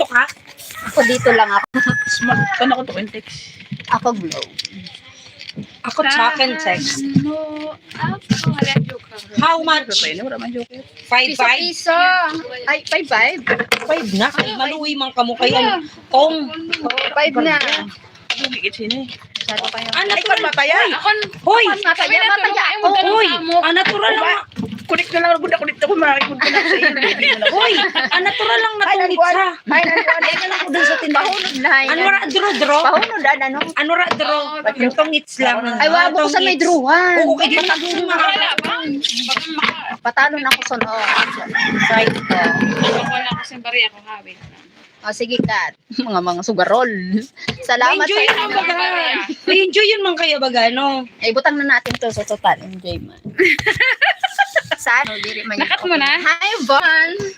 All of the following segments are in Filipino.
Ito ka? Ako dito lang ako. Smart. Paano ko to context? Ako glow. Ako second text. No, ako wala joke ka. How much? Wala man joke. 5-5? Piso-piso. Ay, 5-5. 5 na. Kay maluwi man kamo kayo. Tong. 5 na. Bumigit sini. Masyado kayo. Natural Matayay. Hoy! Mataya, mataya. Hoy! Natural lang. Kunik na lang. Kunik ko makikita ko na sa iyo. Hoy! Natural lang natungit sa. Ay, nandiyan na lang ko dun sa tindahan. Pahunod na. Ano ra draw? Pahunod na, ano? Ano ra draw? Yung tungits lang. Ay, wala ko sa may druhan. Oo, kaya di mo Patalo na ako sa noo. Side ko. Wala ko sa bari ako hawit. O, sige, Kat. Mga sugarol. Salamat Enjoy yun sa ang baga. Enjoy yun man kaya baga, no? Ay, butang na natin to sa total. Enjoy man. Sa ano, diri man. Nakat mo na? Hi, Von.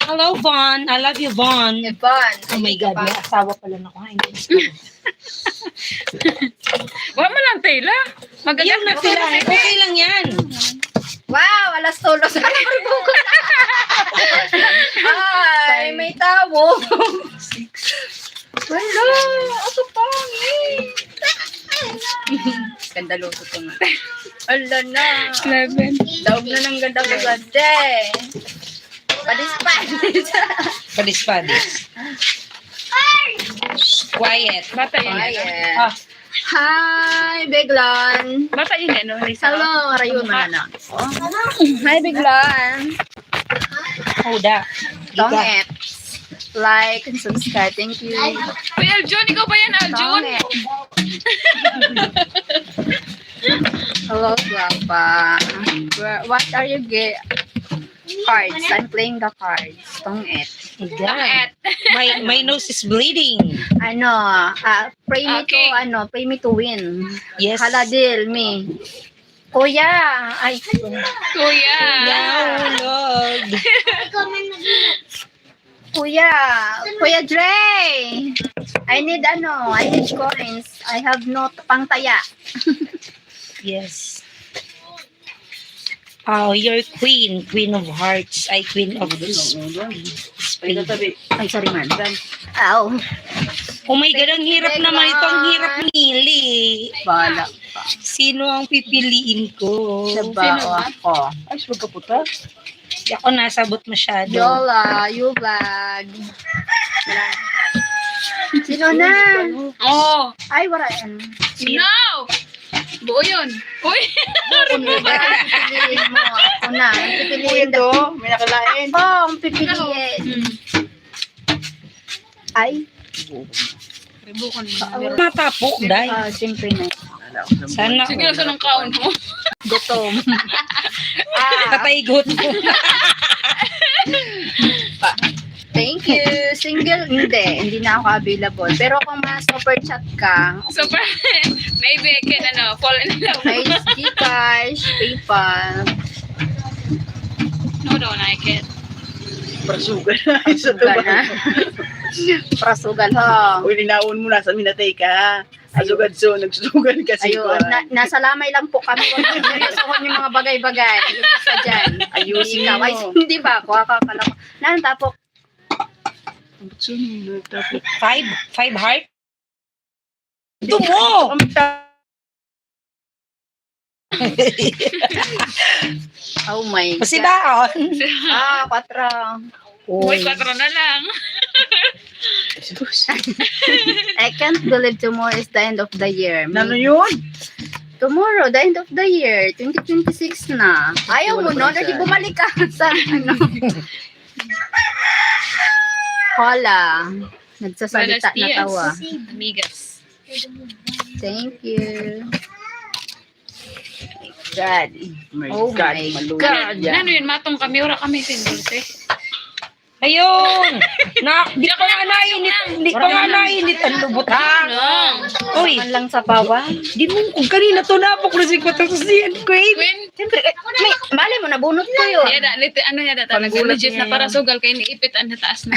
Hello, Von. I love you, Von. Hey, Von. Oh my God, may asawa pala na ko. Wala mo lang, Taylor. Magagat Ayaw na sila. Okay lang yan. Wow, alas tulos. Ay, may tao. Wala, ako pangit. Ganda luto ko nga. Ala na. 11. Daog na ng ganda ko ganda eh. Padis-padis. Padis-padis. Quiet. Bata yun. Quiet. Ah, Hi, Biglan. Bata yun, no? Lisa? Hello, Rayun na. Hi, Biglan. Hoda. Don't it. Like and subscribe. Thank you. Uy, Aljun, ikaw ba yan, Aljun? Don't it. Hello, Guapa. What are you cards? I'm playing the cards. Don't it. God. My nose is bleeding. Ano, pray me Okay. to, pray me to win. Yes. Haladil me. Kuya, ay, Kuya. Lord. Kuya Dre. I need coins. I have no pangtaya. Yes. Oh, you're queen. Queen of hearts. Ay, queen of spade. Ay, sorry man. Ow. Oh my God, ang hirap Thank you, naman ito. Ang Lord. hirap nili. Bala. Sino ang pipiliin ko? Diba o ako? Ay, magkaputa. Di ako nasabot masyado. Yola, you vlog. Sino na? Oh. Ay, wala yan. No! Buo yun. Uy! Ano ba? Pipiliin mo. Ako na. Ang pipiliin Ito, may nakalain. Ako, ang pipiliin. Ay. Ribukon mo. Matapok, day. Siyempre na. Sana. Sige, sa nung kaon mo. Gutom. Kataygot. Thank you. Single, hindi na ako available. Pero kung ma-super chat ka, Super. Maybe I can, fall in love. may Gcash, PayPal. No, I can. Prasugan na. Sa Sugal tuba. na. Prasugal ho. Uy, ninaon mo na sa minatay ka. Asugad so, nagsusugan kasi. Ayun, nasa lamay lang po kami. Huwag niyo seryosohon yung mga bagay-bagay. Yung isa dyan. Ayusin Ikaw, ay, mo. hindi ba ako? Akakala ko. Tapok. Five heart? Ito mo! Oh my God. Kasi baon. 4. Uy, 4 na lang. I can't believe tomorrow is the end of the year. Ano yun? Tomorrow, the end of the year. 2026 na. Ayaw mo, no? Hindi bumalik ka sa ano. Hola. Nagsasalita na tawa. Amigas. Thank you. God. Oh God, my maluwag God. yan. Ano yun, matong kami. Ura kami sindulte. Ayun! Di pa nga nainit ang lubot ha! Uy! Man lang sa bawang. Di mo kung kanina to napok na si Queen. Queen, Siyempre, malay mo, nabunot ko yun. Yada, ano yada talaga. Panggulat Legit niya na para yan. sugal kay niipit ang taas na.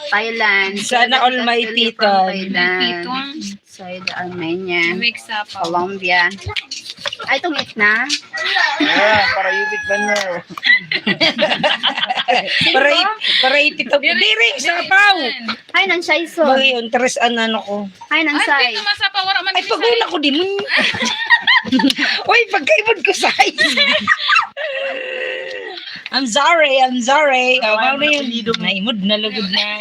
Thailand. Sana almighty From ton. Thailand. Ito. Side Armenia. Mix up. Colombia. Ay, itong it na. Para yubit ba no? Para ipito. Diri, sapaw. Ay, nang siya iso. Bagay yun, tres ano ko. Ay, nang Ay, say. dito masapa. Wala man Ay, paguna ko di mo. Uy, pagkaibod ko say. I'm sorry. Oh, ano yun? Naimod na lugod na.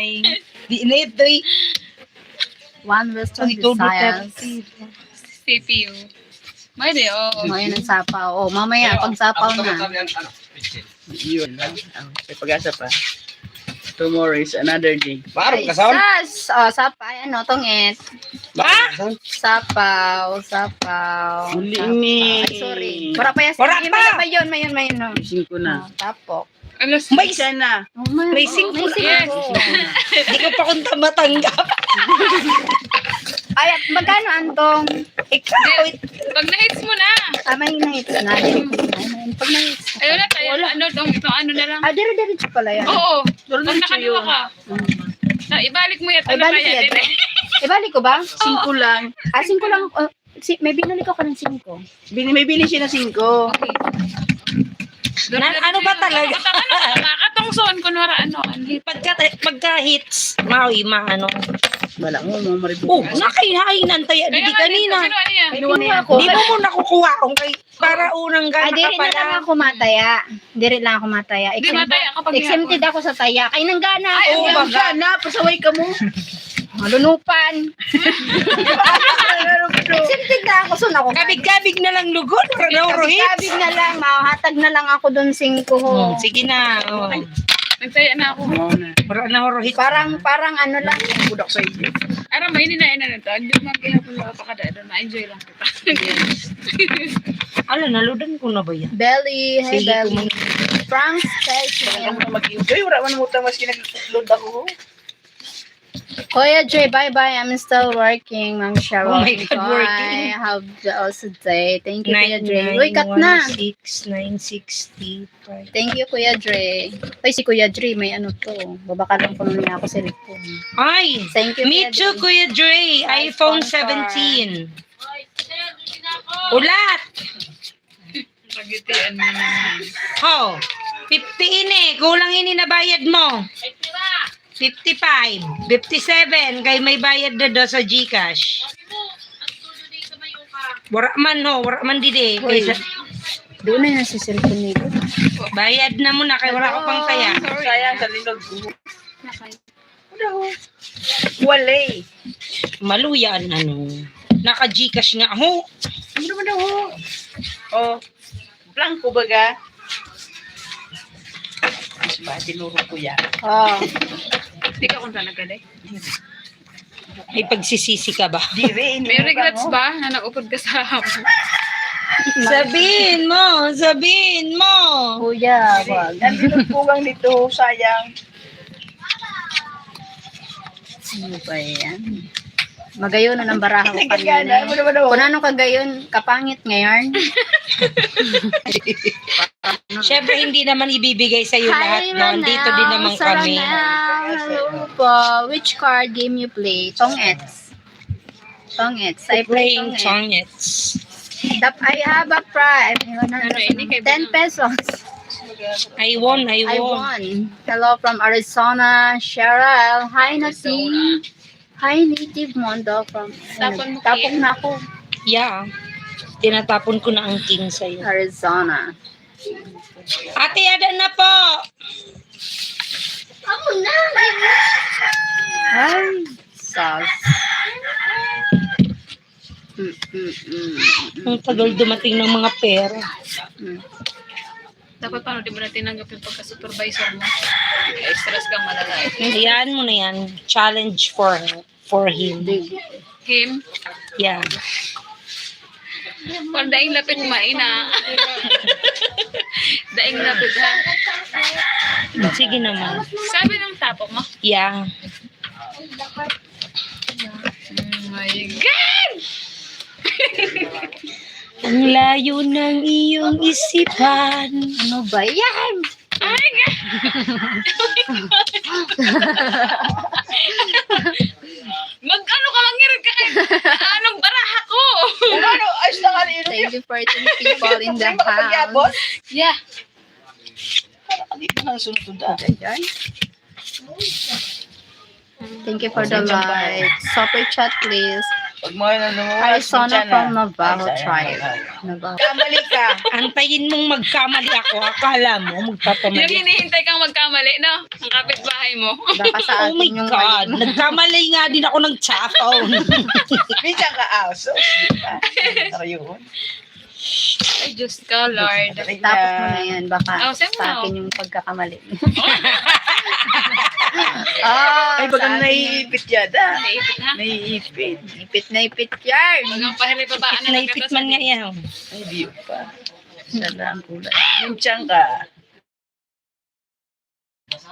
Di na ito eh. One Western Ay, todo Visayas. CPU. May di, oo. Ngayon ang sapaw. Oh, mamaya, pag sapaw na. Yun. May pag-asa pa. Tomorrow is another day. Ay, sas! Oh, sapa. Ay, ano, tong it. Sapaw. Uli ni. Ay, sorry. Wala pa yan. Wala pa! Mayon. Oh, Gising ko na. tapok. Alas, May Isa na. Oh, may Racing may food. singko. Di ko pa kung matanggap. Ay, at magkano antong? Ikaw, pag na-hits mo na. May na-hits na. Pag na-hits. Ay, wala tayo. Ano, itong ano na lang. Ah, dire-diretso pala yan. Oo. Dolo Pag na nakaduwa yun. ka. Ibalik mo yan. Ay, Ano balik kaya? yan. Dire. Ibalik ko ba? 5 lang. Ah, 5 lang. May binalik ako ng 5. May bili siya na 5. Okay. ano ba talaga? Nakatungson, kunwara ano. Pagka-hits, maano. Wala mo, mga maribu. Oh, nakaihahinan tayo. Di kanina. Kinuha niya. Kinuha ko. Di mo muna kukuha kung kay para unang Ah, gana diri ka na lang pala. ako mataya. Diri lang ako mataya. Di mataya kapag Exempted ako sa taya. Kay nang gana ako. Oo, baga na. Pasaway ka mo. Malunupan. Exempted na ako. So, ako. Kabig-kabig na lang lugod. Para daw rohit. Kabig na lang. Mahatag na lang ako dun 5 ho. Sige na. Oh. Nagsaya na ako. Oo na. Para na rohit. Parang ano lang. Budak sa iyo. Aram, may ninain na nito. Hindi mo maghihapon lang kapakada doon. Na-enjoy lang kita. Ala, naludan ko na ba yan? Belly. Hi, Sige, Belly. Frank's Kaya Special. mo mag-enjoy. Wala man mo tamas kinag-load ako. Kuya Jay, bye-bye. I'm still working, Ma'am Cheryl. Oh my God, working. I have the also day. Thank you, Kuya Jay. Uy, cut na. 9916965. Thank you, Kuya Dre. Uy, si Kuya Dre, may ano to. Babakalan ko niya ako sa cellphone. Ay! Thank you, Me Kuya too, Dre. Kuya Dre. iPhone sponsor. 17. Ulat! Pagitian mo naman. Oh, 50 ini. Kulang ini na bayad mo. 55. 57. Kay may bayad na do sa Gcash. Wara man no. Wara man dide. Uy. Kaysa, Doon na yan si cellphone nito. bayad na muna. Kay wala ko pang taya. Sayang sa linog. Walay. Maluyan ano. Naka Gcash nga ho. Ano naman daw? Oh. Blanco baga. Mas ba, tinuro ko yan. Oh. Hindi ka kung saan nagkaday. May pagsisisi ka ba? Dire, May regrets ba na nag-upod ka sa hapon? Sabihin mo. Sabihin mo. Kuya, wag. Ang kulang dito, sayang. Ano ba yan? Magayon na ng baraha ko Nagkagana, kanina. mo naman Kung ano kagayon, kapangit ngayon. Siyempre, hindi naman ibibigay sa'yo lahat noon. Dito din naman kami. Hello po. Which card game you play? Tong-ets. Tong-ets. I play Playing Tong-ets. chongets. I have a prize. Ini kay 10 pesos. I won. I won. Hello from Arizona, Cheryl. Hi, Nati. Hi, Native Mondo from... Tapon mo, Tapon Kim. na ako. Yeah. Tinatapon ko na ang king sa'yo. Arizona. Ate, ada na po. Ay, sauce. Ang tagal dumating ng mga pera. Dapat paano di mo na tinanggap yung pagka-supervisor mo? Kaya stress kang malala. Hayaan mo na yan. Challenge for him. Him? Yeah. Pag daing lapit kumain na. Daing lapit ha. Sige naman. Sabi ng tapok mo. Yeah. Oh my God! Ang layo ng iyong isipan. Ano ba yan? Mag-ano ka, mangirig ka kayo. Anong baraha ko? Ano? Ayos na nga rin. Thank you for 10 people in the Pag-abot? house. Yeah. Dito na sunod ah. Ayan. Thank you for the like. Super chat, please. Pag mo na lumuwas, Arizona from Navajo tribe. Navajo. Kamali ka. Antayin mong magkamali ako. Akala mo, Yung magpapamali. hinihintay kang magkamali, no? Ang kapitbahay mo. Baka sa Oh my atin yung God. Nagkamali nga din ako ng cellphone. Minsan ka aso. Ano yun? Ay, Diyos ka, Lord. Tapos mo na yan. Baka Oh, sa'yo mo. sa akin yung pagkakamali. Ay, bagang naiipit yada. Naipit, ha? Naiipit. Ipit na ipit yan. Bagang pahili babaan na Naipit man nga yan. Ay, di pa. Sana ang kulay. Minsan ka.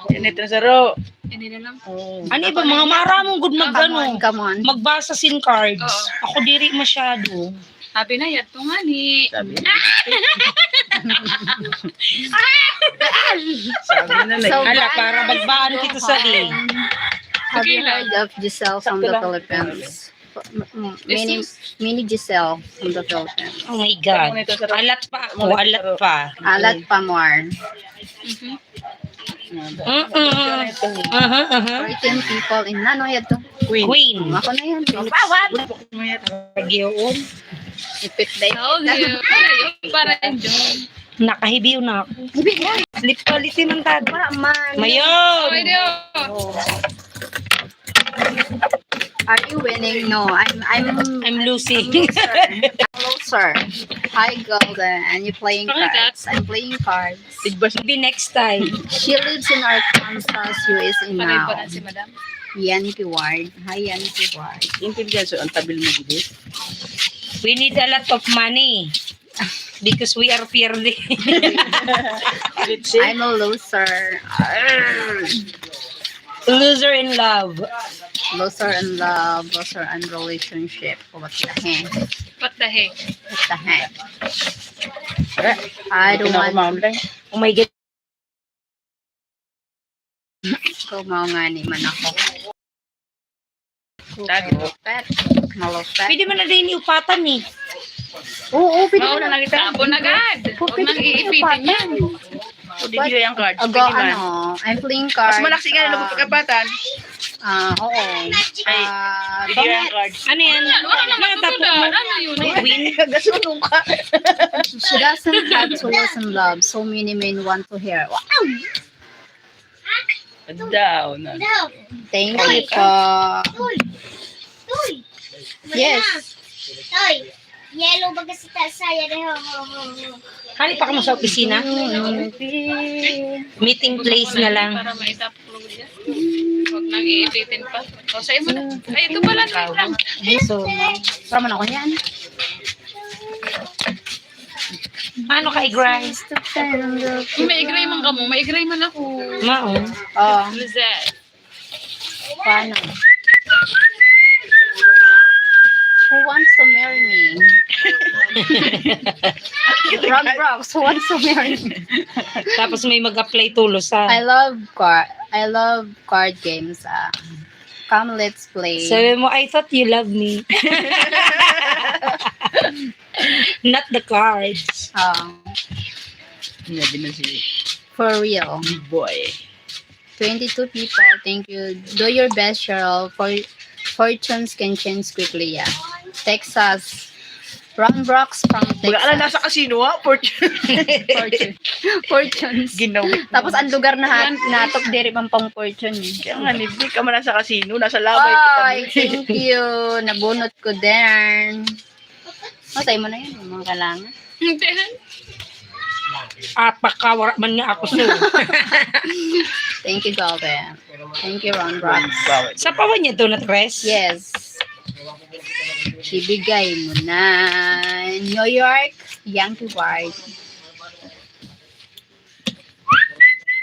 Yan ito sa ro. Hindi na lang. Oh. Ano iba, mga maramong good Come on, come on. magbasa sin cards. Oo. Ako diri masyado. Sabi na, yato nga ni. Sabi na So, na. Ala, para magbaan kita sa li. Have you heard of Giselle from the Philippines? Mini Giselle from the Philippines. Oh my God. Alat pa ako, alat pa. Alat pa more. Aha, aha. 14 people in ano yan to? Queen. Ako na yan. Pag-iyon. Ipit na ipit. Told you. Ano yun? Para enjoy. Nakahibiw na ako. Lip-palitin ng tago. Wala man. Mayon! Okay, Dio. Are you winning? No, I'm losing. Hello, sir. Hi, Golden. And you playing Hi, cards? I'm playing cards. Tigbas Maybe next time. She lives in Arkansas, USA Panay now. pa na si Madam. Yanni Ward. Hi, Yanni Ward. intelligence ang tabil mo gid. We need a lot of money. Because we are purely. I'm a loser. Loser in love. Loser in love, loser in relationship. What the heck? What the heck? What the heck? I don't want Oh my God. to maungani man ako. Lagi. Malupet. Malupet. Pwede man na din iupatan eh. Oo, pwede Mauna mo na kita. Abon agad. Huwag nang iipitin yan. O di gila yung cards. Ago, ano, I'm playing cards. Mas malaksi ka na lubog kagabatan. Oo. Di gila yung cards. Ano yan? Wala na matutulad. Ano yun? Queen. Kasunong ka. She doesn't have to listen love. So many men want to hear. Wow! Down. Thank you po. Yes. Toy, yellow baga si saya deh. Kali pa ka mo sa opisina? Meeting place na lang. Para maitapulog yan. Huwag nang iipitin pa. O, sa'yo mo na. Ay, ito pala. Wait lang. So, raman ako yan. Ano kay Grice? May igray man ka mo. May igray man ako. Mao. Oh, Lizette. paano? Who wants to marry me? Rob Rocks, who wants to marry me? Tapos may mag-apply tulos ha. I love card games. Come, let's play. Sabi mo, I thought you love me. Not the cards. Hindi na si For real. boy. 22 people, thank you. Do your best, Cheryl. Fortunes can change quickly, yeah. Texas. Ron Brocks from Wala ala Texas. nasa casino ha. Fortunes. Ginawin. Tapos ang lugar na natok diri pang fortune. Kaya nga, libre ka man nasa casino. Nasa labay Ay, kita. thank you. Nabunot ko din. Matay mo na yun, yung mga kalangan. Apakawara man nga ako so. Thank you, Golden. Thank you, Ron Brocks. Sa pawan niya to na tres? Yes. Ibigay mo na. New York, Yankee Ward.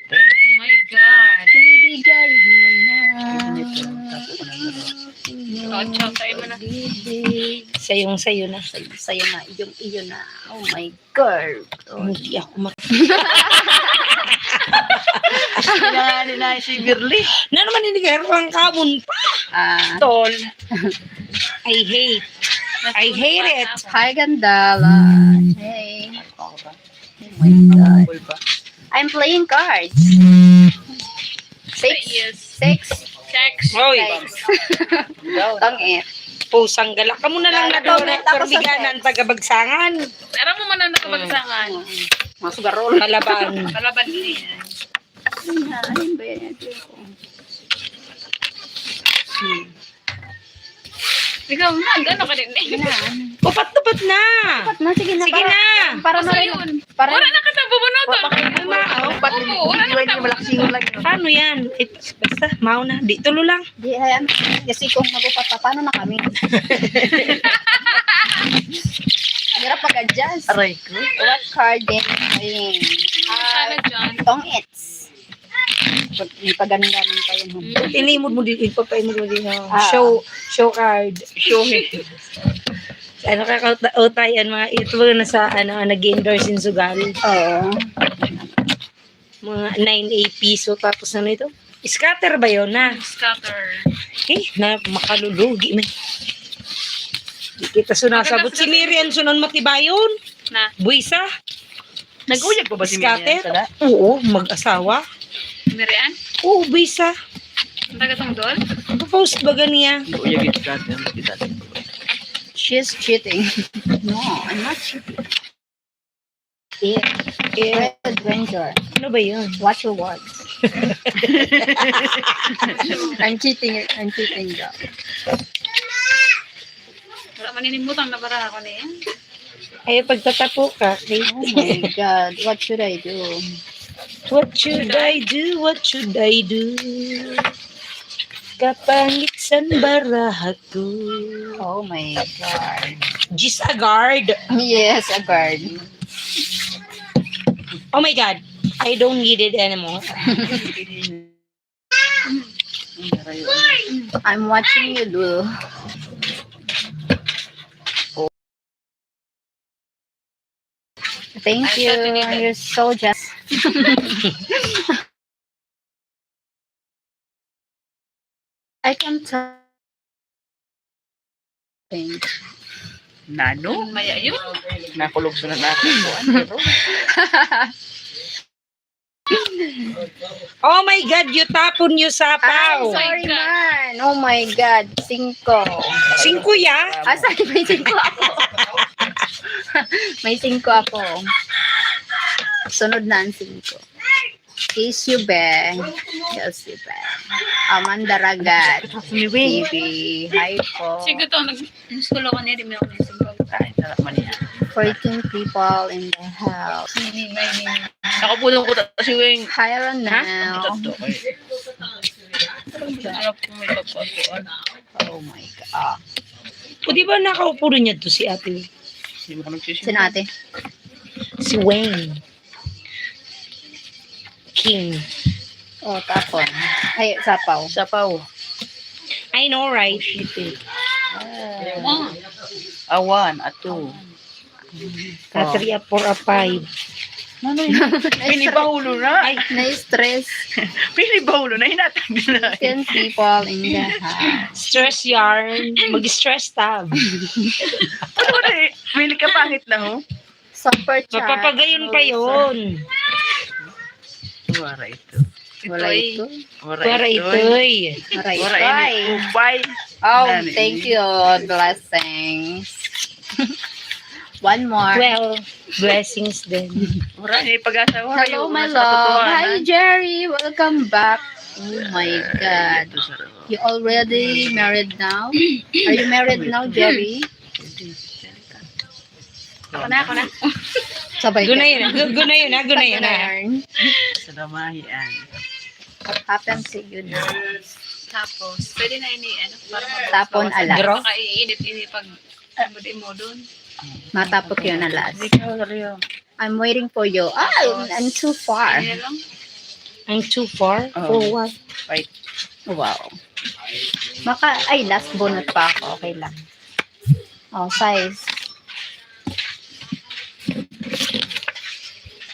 Oh my God. Ibigay mo na. Oh, chow tayo mo na. Bibig Sayong-sayo na. Sa'yo na, iyo na. Oh my God. Oh, Hindi ako Kailangan na si Birli. Na naman hindi ka ang kamon pa. Tol. I hate it. Hi, Gandala. Hey. Oh my God. I'm playing cards. Yes. Six. Sex. Hoy, Tangit. pusang galak ka muna lang na daw na Comment ako sa karbiganan tagabagsangan. Aram mo man ang nakabagsangan. Mga sugarol. Kalaban. Kalaban din yan. Ano ba yan? Ikaw na, gano'n ka din eh. Tupat na. Sige na. Sige na. Para Basta marinig. yun. Para Wala na kita bubunutan. Opo, wala na malaksingon lang yun. Paano yan? Basta, mauna. Di, tulo lang. Di, ayan. Kasi kung magupat pa, paano na kami? Ang hirap pag-adjust. Aray ko. What card din? Ayun. Sana dyan. Tong-its. May pag-ganon-ganon pa yun. Inimod mo din, ipapaimod mo din. Ah. Show card. Show it. Ano kakauta-utayan mga ito na sa nag-endorse in Sugal. Oo. Mga 9A piso tapos ano ito? Scatter ba yun na? Scatter. Na makalulugi man. Di kita sunasabot. Si Miriam sunon matibayon. Na. Buisa. Nag-uyag pa ba si Miriam? Scatter? Oo, mag-asawa. Mirian? Oo, buisa. Ang tagatong doon? Post ba ganiya? Nag-uyag yung Scatter. She's cheating. No, I'm not cheating. Yeah. Adventure. Ano ba yun? Watch your words. I'm cheating daw. Wala maninimutang na bara ako niya. Ay, pagtatapo ka. Oh my God, what should I do? What should I do? What should I do? Kapangit san baraha ko. Oh my God. Just a guard. Yes, a guard. Oh my God. I don't need it anymore. I'm watching you do. Thank you. You're so just. I can tell. Nano? Maya yun. Nakulog sa natin. Oh my God, you tapon yung Ay, sapaw. sorry man. Oh my God. 5. 5 ya? Sorry, may 5 ako. May 5 ako. Sunod na ang 5. Kiss you, be. Kiss you, be. Amanda Ragat. TV. Hi po. Sige to, nag-school ako niya, di mo ako naisipag. Ay, sarap man yan. 14 people in the house. Nakapulong ko si Weng. Hi, Ronel. Sarap ko may pagpatuan. Oh my God. O di ba nakaupo rin niya to si ate? Hindi mo ka nagsisimula. Sinate. Si Wayne. King. Oh, tapon. Ay, sapaw. Sapaw. I know, right? Oh, A 1, a 2. A 3, a 4, a 5. Pinibahulo na. Ay, Na-stress. Pinibahulo na. Hinatag na. 10 people in the house. stress yarn. Mag-stress tab. Ano na eh? May kapangit na ho. Super chat. Mapapagayon pa yun. Wara ito. Wala ito. Para ito'y. Wala ito. Wara Ay. ini. Ubay. Oh, Nani. thank you. Blessings. One more. Well, blessings din. Wara ini pag-asawa. Hello, my love. Hi, Jerry. Welcome back. Oh my God. You already married now? Are you married now, Jerry? ako na. Sabay ka. Gunayin na. Salamahian. What happened to you now? Tapos, pwede na ini, para Tapon alas. Gro? Makaiinit pag mo doon. Matapok yun alas. Ikaw, Rio. I'm waiting for you. I'm too far. Kaya lang. I'm too far? Oh. For what? Wait. Wow. Last bonus pa ako. Okay lang. Oh, size.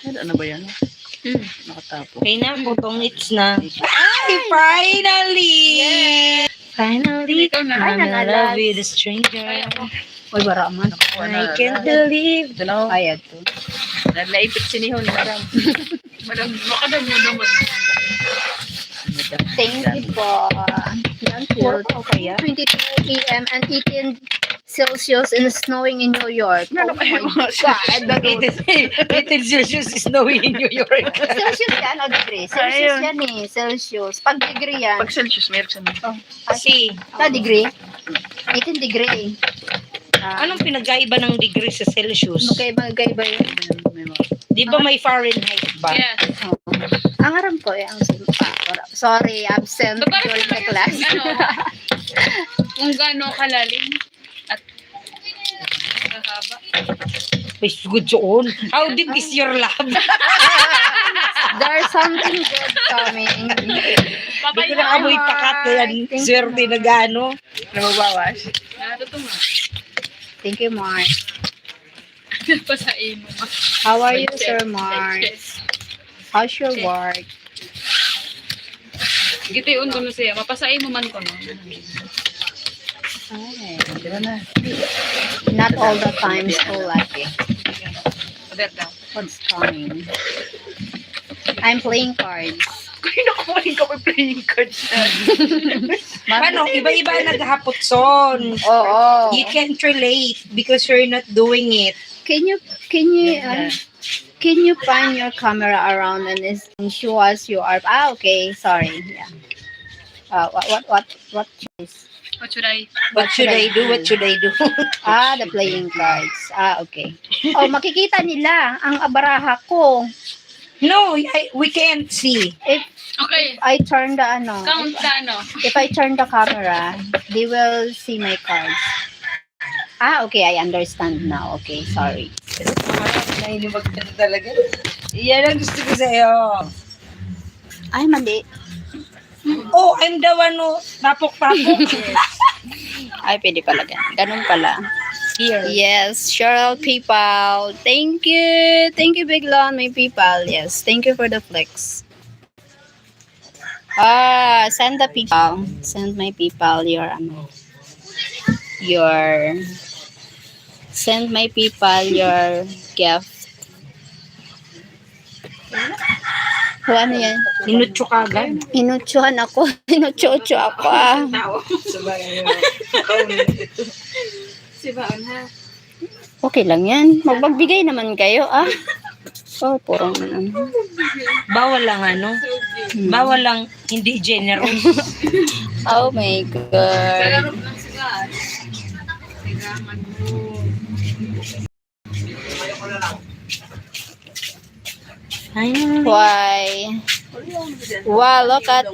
Ano ba yan? Mm. Nakatapo. Okay na, putong hits na. Ay, finally! Finally, Ikaw na. I'm Ay, in love with a stranger. Ay, ako. Uy, bara man. I can't believe. Ito na. Ay, ito. Naipit sinihon, madam. Madam, baka daw mo naman. Thank you po. Thank you. Okay, 22 a.m. and 18 Celsius and snowing in New York. Ano Oh kayo my mga God. 18 Celsius is snowing in New York. Celsius yan o degree? Celsius yan eh. Celsius. Pag degree yan. Pag Celsius, meron sa mga. Oh, Kasi, sa degree? 18 degree. anong pinagkaiba ng degree sa Celsius? Magkaiba yun. May mga. Di ba may Fahrenheit ba? Yes. Oh. Ang aram ko eh, ang sorry, absent So, bakit during the naman class. kung gaano kalalim at kahaba. May sugod soon. How deep is your lab? There's something good coming. Di ko na amoy pakat yan. Swerte na gano. Nababawas. Natutunga. Thank you, Mark. Pasain mo. How are you, Sir Mark? How's your work? Gitiun ko na siya. Mapasain mo man ko, no? Ay, Diba na? not all the time so lucky. Udet daw. What's coming? I'm playing cards. Kaya nakapaling ka pa playing cards na. Paano? Iba-iba ang naghapot son. Oo. You can't relate because you're not doing it. Can you pan your camera around and show us you are okay, sorry. Yeah. What choice? What should I? What should I do? What should I do? The playing cards. Okay. Oh, makikita nila ang baraha ko. No, we can't see. If Okay. I turn the ano, Count the ano. if I turn the camera, they will see my cards. Okay, I understand now. Okay, sorry. Nahinimag ka na talaga. Yan ang gusto ko sa'yo. Ay, mali. Oh, I'm the one who tapok-tapok. Ay, pwede pala ganun. Ganun pala. Here. Yes, Cheryl PayPal. Thank you. Thank you, Big Lon, my PayPal. Yes, thank you for the flex. Send the PayPal. Send my PayPal send my PayPal your gift. Ano yan? Minutso ka agad. Inutsuhan ako. Inutsucho ako Okay lang yan. Magbagbigay naman kayo purong ano. Bawal lang ano. Bawal lang hindi generous. Oh my God. Sarap ng sigar. Kailangan mo. Why? Wow, look at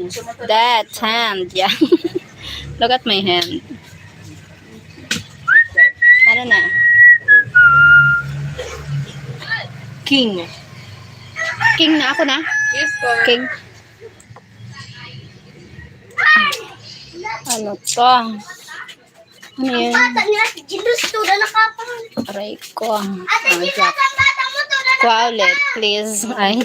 that hand. Yeah. Look at my hand. Ano na? King. King na ako na? Yes, po. King. Ano to? Ano yan? Bata niya, Jidus to, na nakapang. Aray ko. Ate, Jack. ang bata mo to, na Kuha ulit, please. Ay.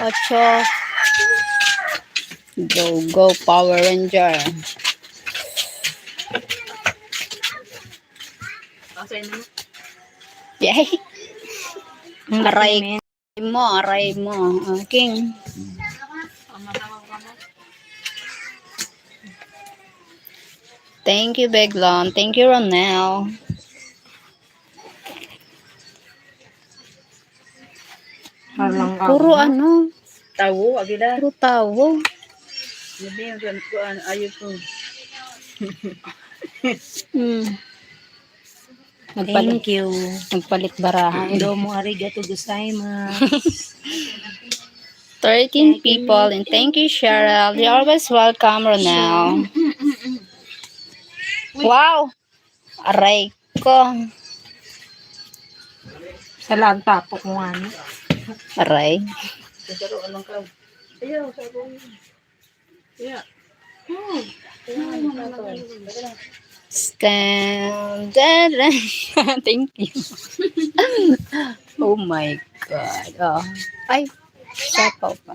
Ocho. Go, Power Ranger. Yay. Aray mo. King. Thank you, Beglon. Thank you, Ronel. Puro ano? Tawo, agila. Puro tawo. Sabi yung ayos ko. Thank you. Nagpalit baraha. Domo arigato gozaimasu. 13 people, and thank you, Cheryl. You're always welcome, Ronel. Wow! Aray ko. Sa lang tapok mo ano. Aray. Kasaro, anong ka? Ayaw, sabong. Yeah. Stand. Thank you. Oh my God. Oh. Ay, sapaw pa.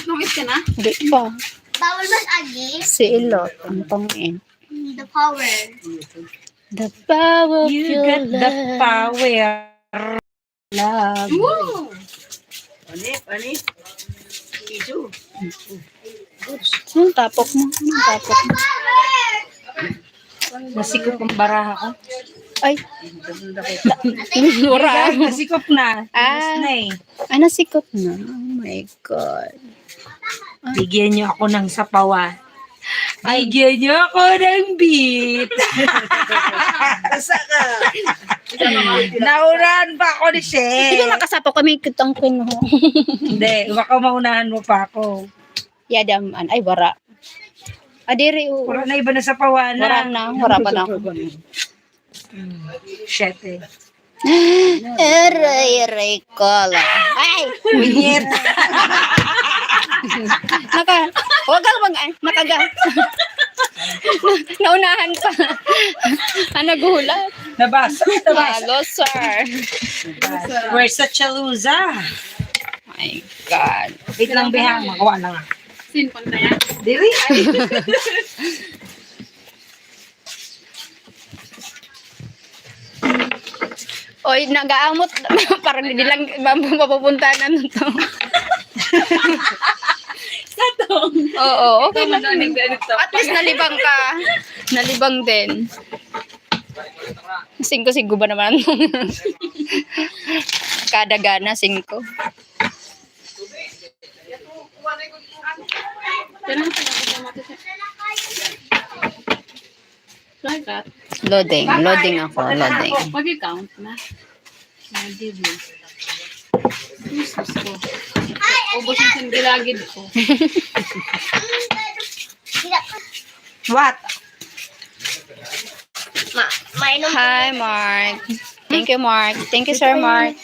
Nungit ka na? Hindi pa. Bawal man agi. Si Ilot. Ang pangin. The power. The power of You your got the love. power. Love. Ani? Isu. Anong tapok mo? Anong tapok mo? Nasikop ang baraha ko. Ay. Mura. Nasikop na. Ah. Tapos na eh. Ay, nasikot na. Oh my God. Bigyan niyo ako ng sapawan. Bigyan niyo ako ng beat. Asa ka? Naunahan pa ako ni Di Shea. ba nakasapaw kami kitang queen ho? Hindi, baka maunahan mo pa ako. Yadaman. Ay, wara. Adiri. Wala na iba na sapawan Wara na. na. Wara pa na ako. Shit eh. Aray ko lang. Ay! Winyet. Huwag kang nakaga. Naunahan pa. Nagulat. Nabasa. Hello, sir. Where's the chaluza? My God. Wait lang, Behang. Magawa na nga. Sinpon na yan. Dili. Oy, nag-aamot. Parang hindi lang mapupuntahan ano to. Oo, okay lang. At least nalibang ka. Nalibang din. Singko ba naman? Kada gana, 5. Loading ako, loading. Mag-count na. Nag-give. Jesus ko. Ubos yung singilagid ko. What? Mainom. Hi, Mark. Thank you, Mark. Thank you, Sir Mark.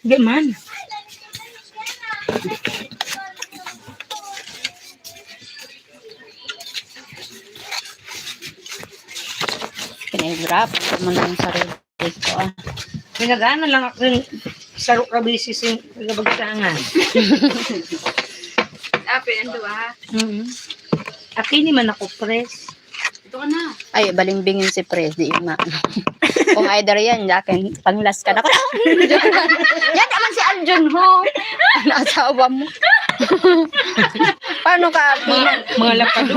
Hindi man. Pinahirap naman ang sarili ko. Pinagana lang ako yung sarok kabisis yung nagabagsangan. Ape, ando ha. Aki ni man ako press. Ito ka na. Ay, balimbingin si Pres, di na. Kung either yan, yakin, panglas ka na. Yan naman si Aljun ho. Ano asawa mo? Paano ka? Mga lapado.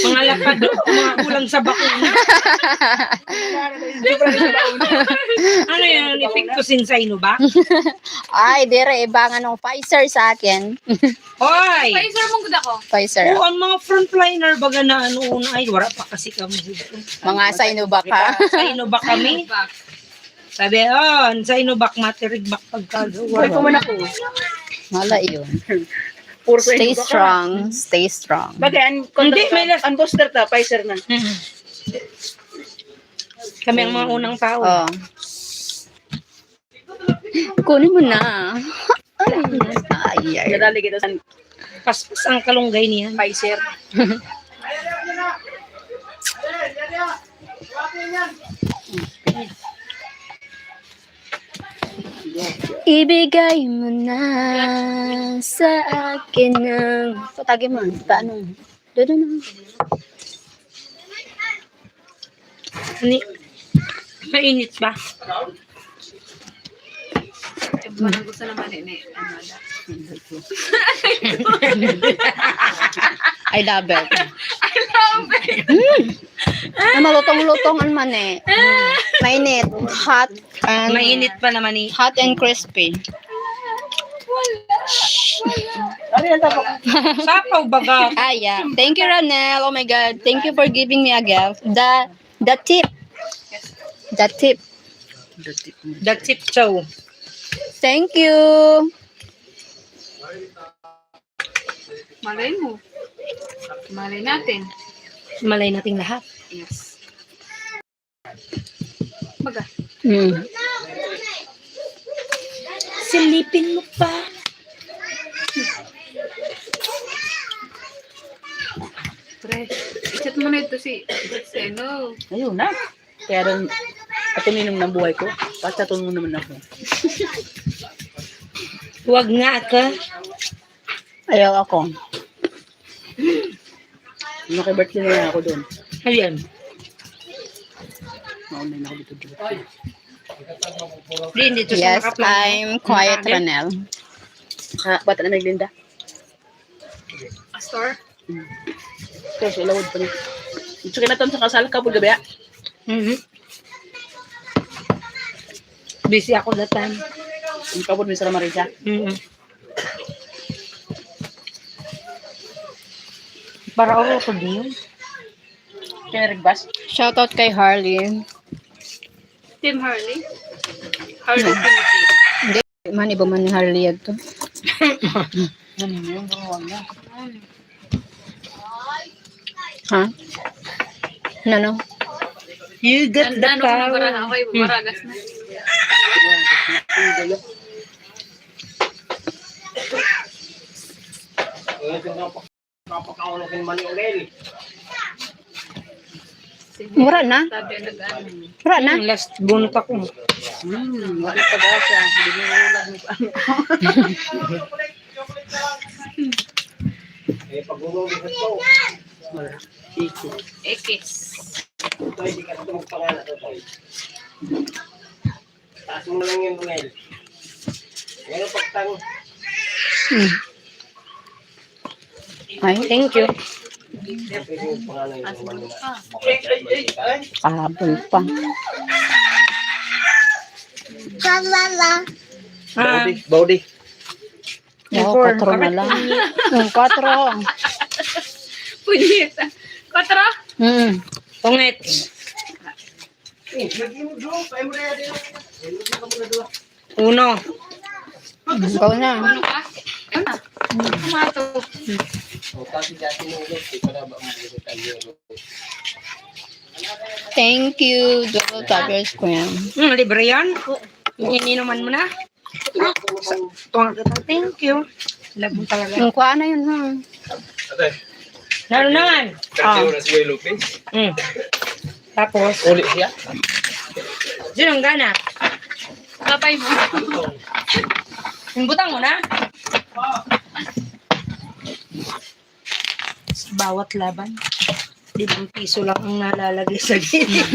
Mga lapado. Mga kulang sa bakuna. Ano yan? Ipiktusin sa ino ba? Ay, dire, ibang anong Pfizer sa akin. Hoy! Pfizer mong gud ako. Pfizer. Oo, ang mga frontliner baga na ano una. Ay, wala pa kasi kami. Mga Sinovac ha. Sa ino ba kami? Back. Sabi, sa ino ba matirigbak pagkagawa? Ay, kuman ako. Wala yun. Puro Stay sa strong. Stay strong. Bagay, Hindi, may nas- ang booster ta, Pfizer na. Kami ang mga unang tao. Oh. Kunin mo na. Ay, ay. Nadali kita sa Paspas ang kalunggay niya. Pfizer. Ibigay mo na sa akin ng... Patagi mo. Paano? Dodo na. Ani, mainit ba? Parang gusto naman ni Amada. I love it. I love it. Ay, malutong-lutong ang man eh. Mainit. Hot and... Mainit pa naman eh. Hot and crispy. Ano yan tapos? Sapaw baga. Ah, yeah. Thank you, Ranel. Oh my God. Thank you for giving me a gift. The tip. The tip. The tip chow. Thank you. Malay mo. Malay natin. Malay nating lahat. Yes. Baga. Silipin mo pa. Pre, i-chat mo na ito si ano. Ayun na. Kaya rin, at uminom ng buhay ko. Pachaton mo naman ako. Huwag nga ka. Ayaw ako. Nakibirthday na lang ako doon. Ayan. Maunay na ako dito. Hindi dito Yes, sa nakaplano. I'm quiet, Ranel. Ha, bata na naglinda. Store? Kasi ilawad pa niya. Ito na sa kasal ka po gabi. Mhm. Busy ako that time. Ang kapod may Sara Marisa. Mhm. Para ako ko din. Kaya nagbas. Shoutout kay Harley. Tim Harley? Harley Timothy. Hindi, man iba man ni Harley yan to. Ano yun? Gawang na. Ha? Ano? You got the Ano ko na power. baraha ako, baragas na. Mura na? Sabi nag-ano. Mura na? Last bunot ako. Wala pa ba siya? Binulag mo pa. Iko. Ekis. Ay, Thank you. kahabol pa. Ah, Bawdi. Oo, 4 na lang. 4. Punyeta. Kotro? pungit. Uno. Ikaw na. Ano ka? Ano na? Tomato. Thank you. Double tappers ko yan. Libre yan. Ininuman mo na. Thank you. Love mo talaga. Ang kuha na yun, ha? Lalo naman. Mm. Tapos, Uli siya. yun ang gana. Kapay mo. Yung butang mo na. Sa bawat laban, 5 piso lang ang nalalagay sa gilid.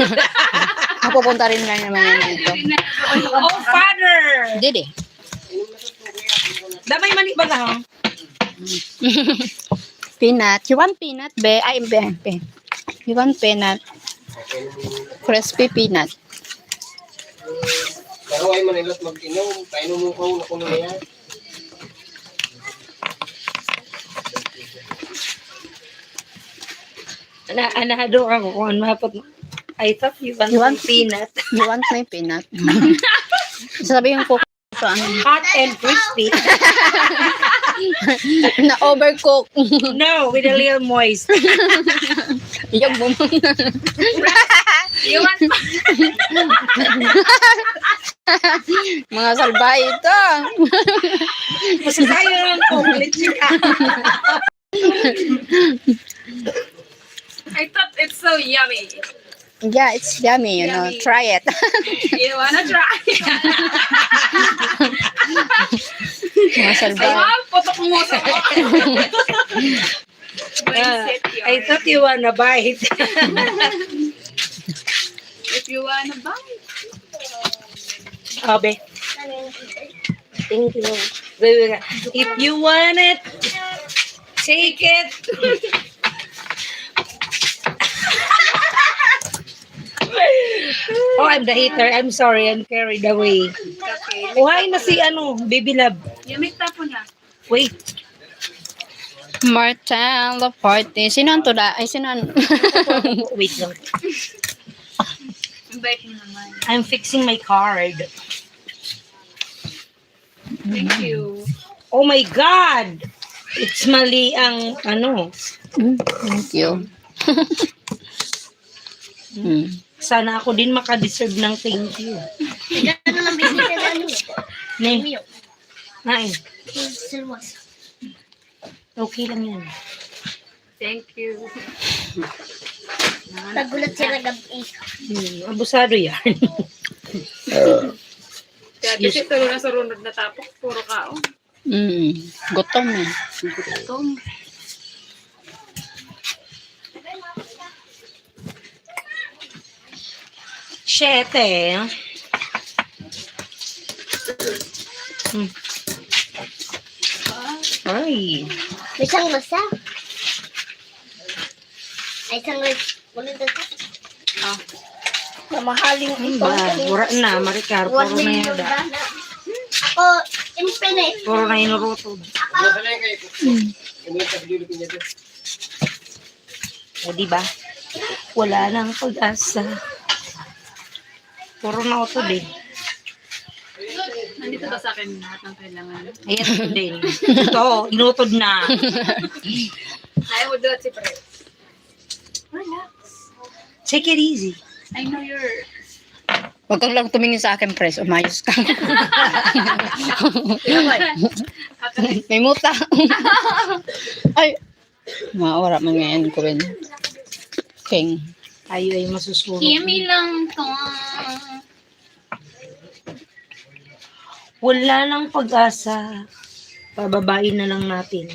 Mapupunta rin nga naman yan dito. Oh, father! Didi. Damay maniba ka, ha? Peanut. You want peanut, be? Ay, be. You want peanut? Crispy peanut. Pero ay Manila't mag-inom, painom mo ko na kuno yan. Anahado ako kung ano mapot. I thought you want peanut. You want my peanut? Sabihin ko ito ano, Hot and crispy. na overcook. No, with a little moist. Yung bumuna. You want Mga salbahe ito. Mas tayo lang po. I thought it's so yummy. Yeah, it's yummy, you know. Yummy. Try it. You wanna try? Mga Ay, salbahe. wow, putok mo sa Mindset yun. I thought you wanna bite. If you wanna buy. Abe. Thank you. Wait. If you want it, take it. Oh, I'm the hater. I'm sorry. I'm carried away. Okay. Kuhain na si Baby Love. Yumik tapo na. Wait. Martin Laporte. Sino ang tula? Ay, sino ang... Wait lang. Invite mo naman. I'm fixing my card. Thank you. Oh my God! It's mali ang Thank you. Sana ako din makadeserve ng thank you. Name. Umiyak. Nain. Silwas. Okay lang yan. Thank you. Nagulat siya na gabi. Abusado yan. Kaya kasi tuloy na sa runod na tapok, puro kaon. Gutom eh. Gutom. Siyete. Ay. May isang masa. Ay, isang ulit ito. Mamahaling ito. Wala na, Maricar. Puro na yan. Ako, infinite. Puro na inurutod. Nasa na yung kayo. Umulit sa video niya doon. O, diba? Wala nang pag-asa. Puro na utod eh. Nandito ba sa akin lahat ng kailangan? Ayan ito din. Ito, inutod na. Ayaw mo doon si Pre. Relax. Take it easy. I know you're... Huwag kang lang tumingin sa akin, Pres. Umayos ka. May muta. Ay. Maura man ngayon ko rin. King. Tayo ay masusunod. Kimi lang to. Wala nang pag-asa. Pababain na lang natin.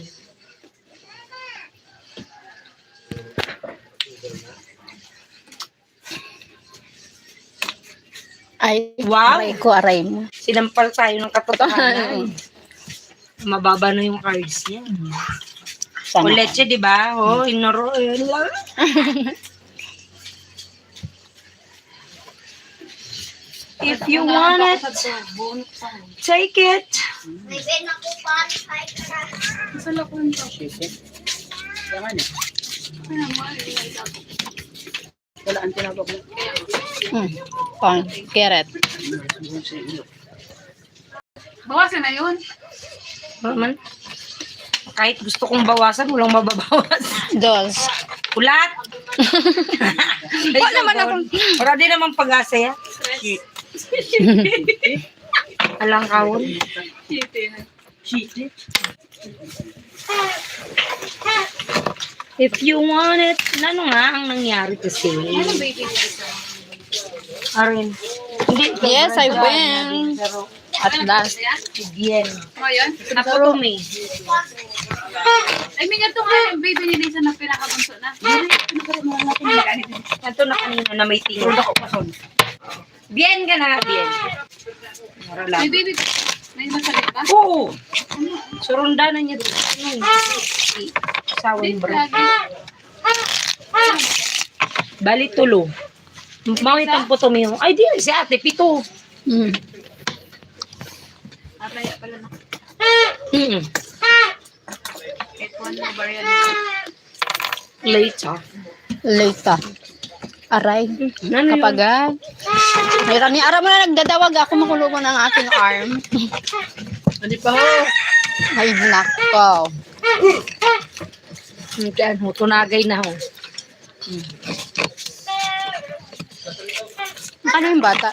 Ay, Wow! aray ko, aray mo. Sinampal tayo ng katotohanan. Mababa na yung cards niya. O Sana. leche, di ba? Oh, ignoro. Yun lang. If you want it, take it. May ben ako pa. Ay, Sa lakon to. Wala ang tinawag mo. Pan, carrot. Bawasan na yun. Man, kahit gusto kong bawasan, walang mababawas. Dos. Ulat! Wala naman ako. Wala din naman pag-asa yan. Alang kawon. If you want it, ano nga ang nangyari kasi? Ano baby dito? Arin. Hindi. Yes, I win. Pero, At last. bien. O yun? Napuro me. Ay, may ganito nga yung baby ni Lisa na pinakabunso na. Ito na kanina na may tingin. Bien ka na, bien. Marala. May baby. May masalit ba? Oo. Surundanan niya doon. Sawang bro. Lagi. Bali tulo. Mawit ang puto mo yung, ay di, si ate, pito. Kaya pala na. Kahit one mo ba yan? Later. Later. Aray. Ano yun? Kapag mayroon ni Ara mo na nagdadawag ako makulungan ang aking arm. Hindi pa ho. Ay, nako. Diyan ho, tunagay na ho. Ano yung bata?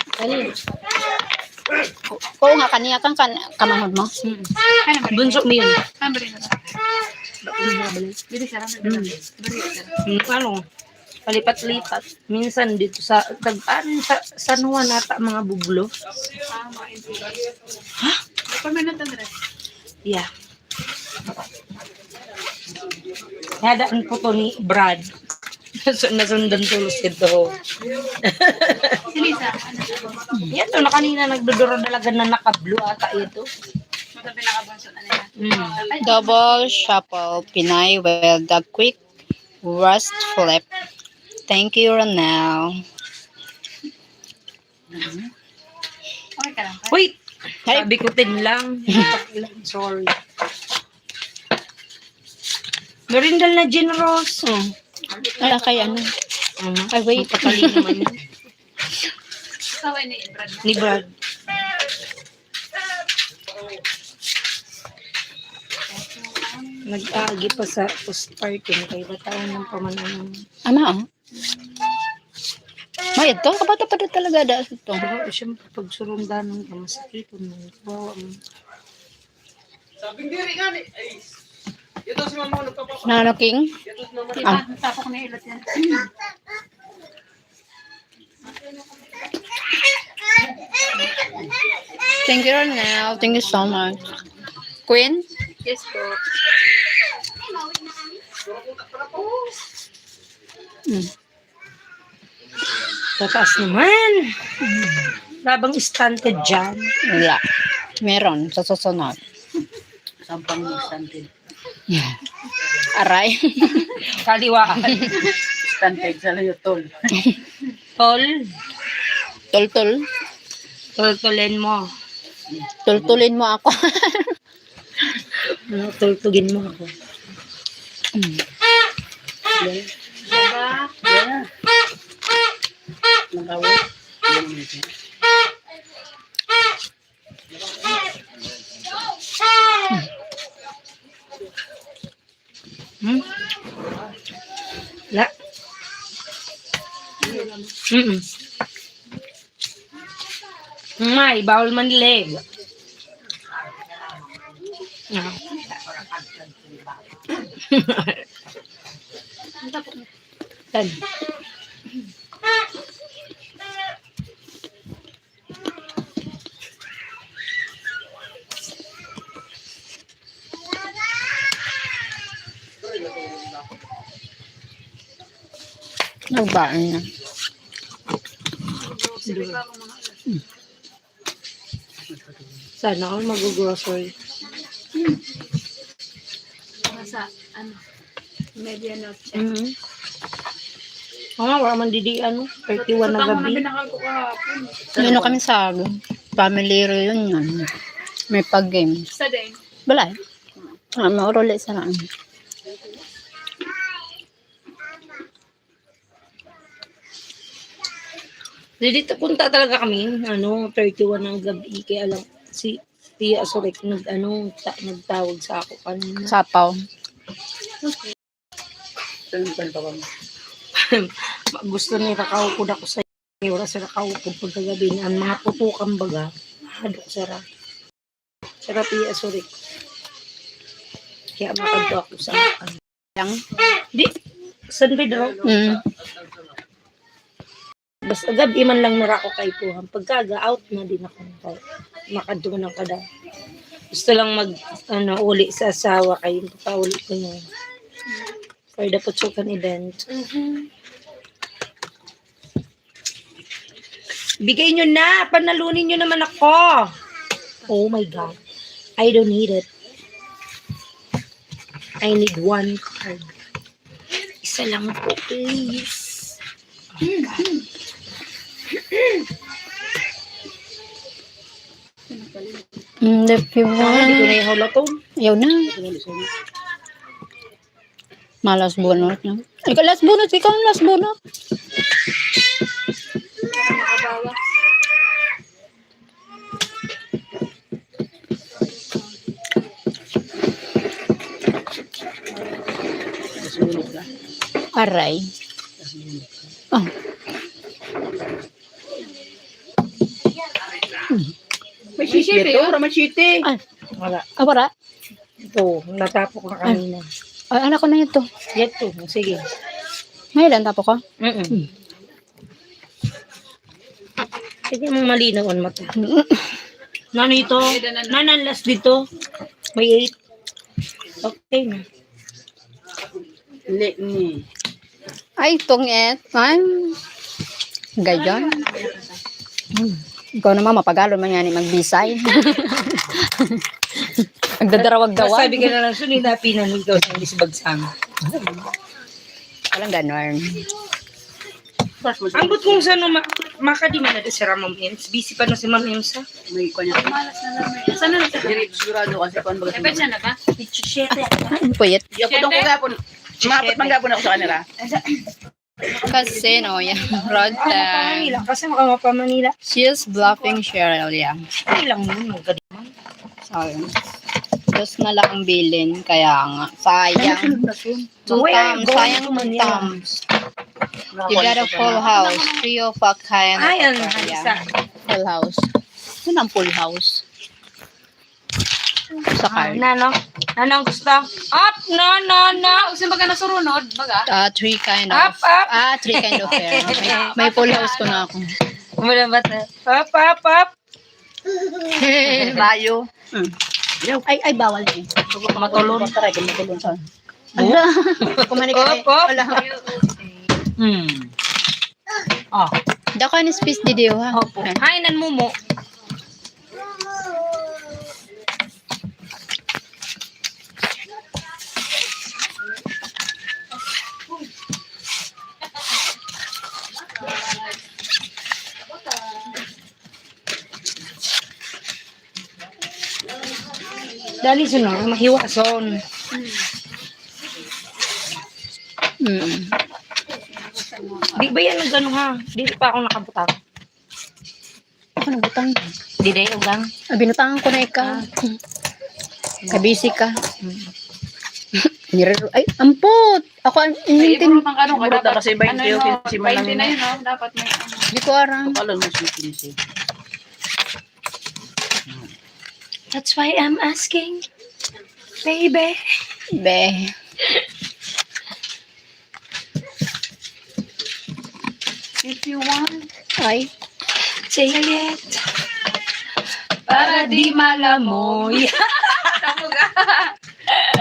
Oo nga, kaniya kang kamangod mo. Kaya naman. Bunso mo yun. Kambari na lang. Bili sa ramen. Ano? Palipat-lipat. Minsan dito sa, sa San Juan ata mga bublo. Ha? Permanent address. Yeah. Hadaan po to ni Brad. Nasundan tulos ito. Si Lisa. Yan to na kanina nagduduro talaga na naka-blue ata ito. Matabi nakabunso na nila. Ay, Double shuffle, Pinay with the quick rust flip. Thank you, Ronel. okay ka lang. Wait! Sabi ko tin lang. Sorry. Merindal na Gin Rose. Ay, kay ano? Ay, wait. Patali naman yun. Saway ni Brad na. Ni Brad. Nag-agi pa sa postpartum kay bataon ng pamanan. Ama, oh. May ito, kapata pa talaga da ito. Pero siyempre, pag surundan ng masakit, bawa mo. Sabing diri nga ni. Ay. Ito si mama ko nagpapapa. Nano King? Ito si mama. Ah. Tapok na ilot yan. Thank you, Ronel. Thank you so much. Queen? Yes po. Tataas naman. Labang stunted dyan. Wala. Meron sa susunod. Sampang stunted. Aray. Kaliwaan. Stunted sa layo tol. Tol. Tultul. Tultulin mo. Tultulin mo ako. Tultugin mo ako. Yeah. Nangawin. La. May, bawal man leg. Ah. Tan. Nagbaan na. Sana ako mag-grocery. Nasa, ano, medianoche. Oo nga, wala man didi, 31 na gabi. Binakal ko kahapon. Ano kami sa family reunion. May pag-game. Sa din. Balay. Mauruli sa lang. Dito punta talaga kami, 31 ng gabi, kaya alam, si Tia Asurek nagtawag sa ako kanina. Sapaw. Saan pa ba? Gusto nila kaupod ako sa iyo, wala sila kaupod pagkagabi ang mga putukan baga, hadok sara. Sara Tia Asurek. Kaya makadto ako sa akin. Yang? Di, San Pedro. Basta gabi man lang nara ko kay Puhang. Pagkaga-out na din ako. Makadto ng kada. Gusto lang uli sa asawa kayo. Pauli ko yun. For the Putsukan event. Bigay nyo na! Panalunin nyo naman ako! Oh my God. I don't need it. I need one card. Isa lang po, please. Oh God. If you Hindi ko want. na ihawla to. Ayaw na. Malas bunot na. Ikaw last bunot. Ikaw ang last bunot. Aray. Oh. May sisi ito. Raman sisi. Ay. Wala. Wala. Ito, natapok na kanina. Ay, anak ko na ito. Ito, sige. May ilan tapo ko? Sige mong malinaw ang mata. Nano ito? Nanalas dito? May 8. Okay na. Ni. Ay, tungit. Ay. Gayon. Ikaw naman, mapagalo man yan, magbisay. Nagdadarawag-dawag. Sabi ka na lang, sunod na pinanong daw sa isbagsang. Walang ganon. Ambot kung saan makadiman natin si Ma'am Ems. Busy pa na si Ma'am Ems ha? May kanya. Malas na lang. Saan na lang? Diri sigurado kasi kuan baga. Dapat siya na ba? Ano po yet? Di ako dong kagapon. Mapat man gapon ako sa kanila. Kasi, no, yeah. Road time. Manila, kasi makamapa Manila. She's bluffing Cheryl, yeah. Ay lang mo, magkadiman. Sorry. Just na lang ang bilin, kaya nga. Sayang. Two thumbs. Sayang two thumbs. You got a full house. Trio pa kaya na. Ayan, Yeah. isa. Full house. Yun ang full house. Sa card. Nano? Anong gusto? Up! No, no, no! Kasi baga nasurunod, baga. Three kind Up, of. up! Three kind of hair. May full house ko na ako. Wala ba tayo? Up, up, up! Layo. Ay, bawal eh. Matulon. Taray, kung matulon sa. Ala. Kumanik ka eh. Up, up! Wala. Dako ni space di diyo ha. Opo. Hainan mo mo. Dali sunod, mahiwason. Di ba yan ang gano'n ha? Di pa ako nakabutang. Ako nabutang. Di day ugang. Binutangan ko na ikaw. Kabisi ka. Ay, ampot! Ako ang Ay, inintin. puro ng ano ka, Murot na dapat, kasi 20 ano yun, o 15 man lang 20 na yun, yun, no? Dapat may ano. Di ko aram. Kapalon mo si Quincy. That's why I'm asking. Baby. Be. If you want, Ay. Say it. Para di malamoy.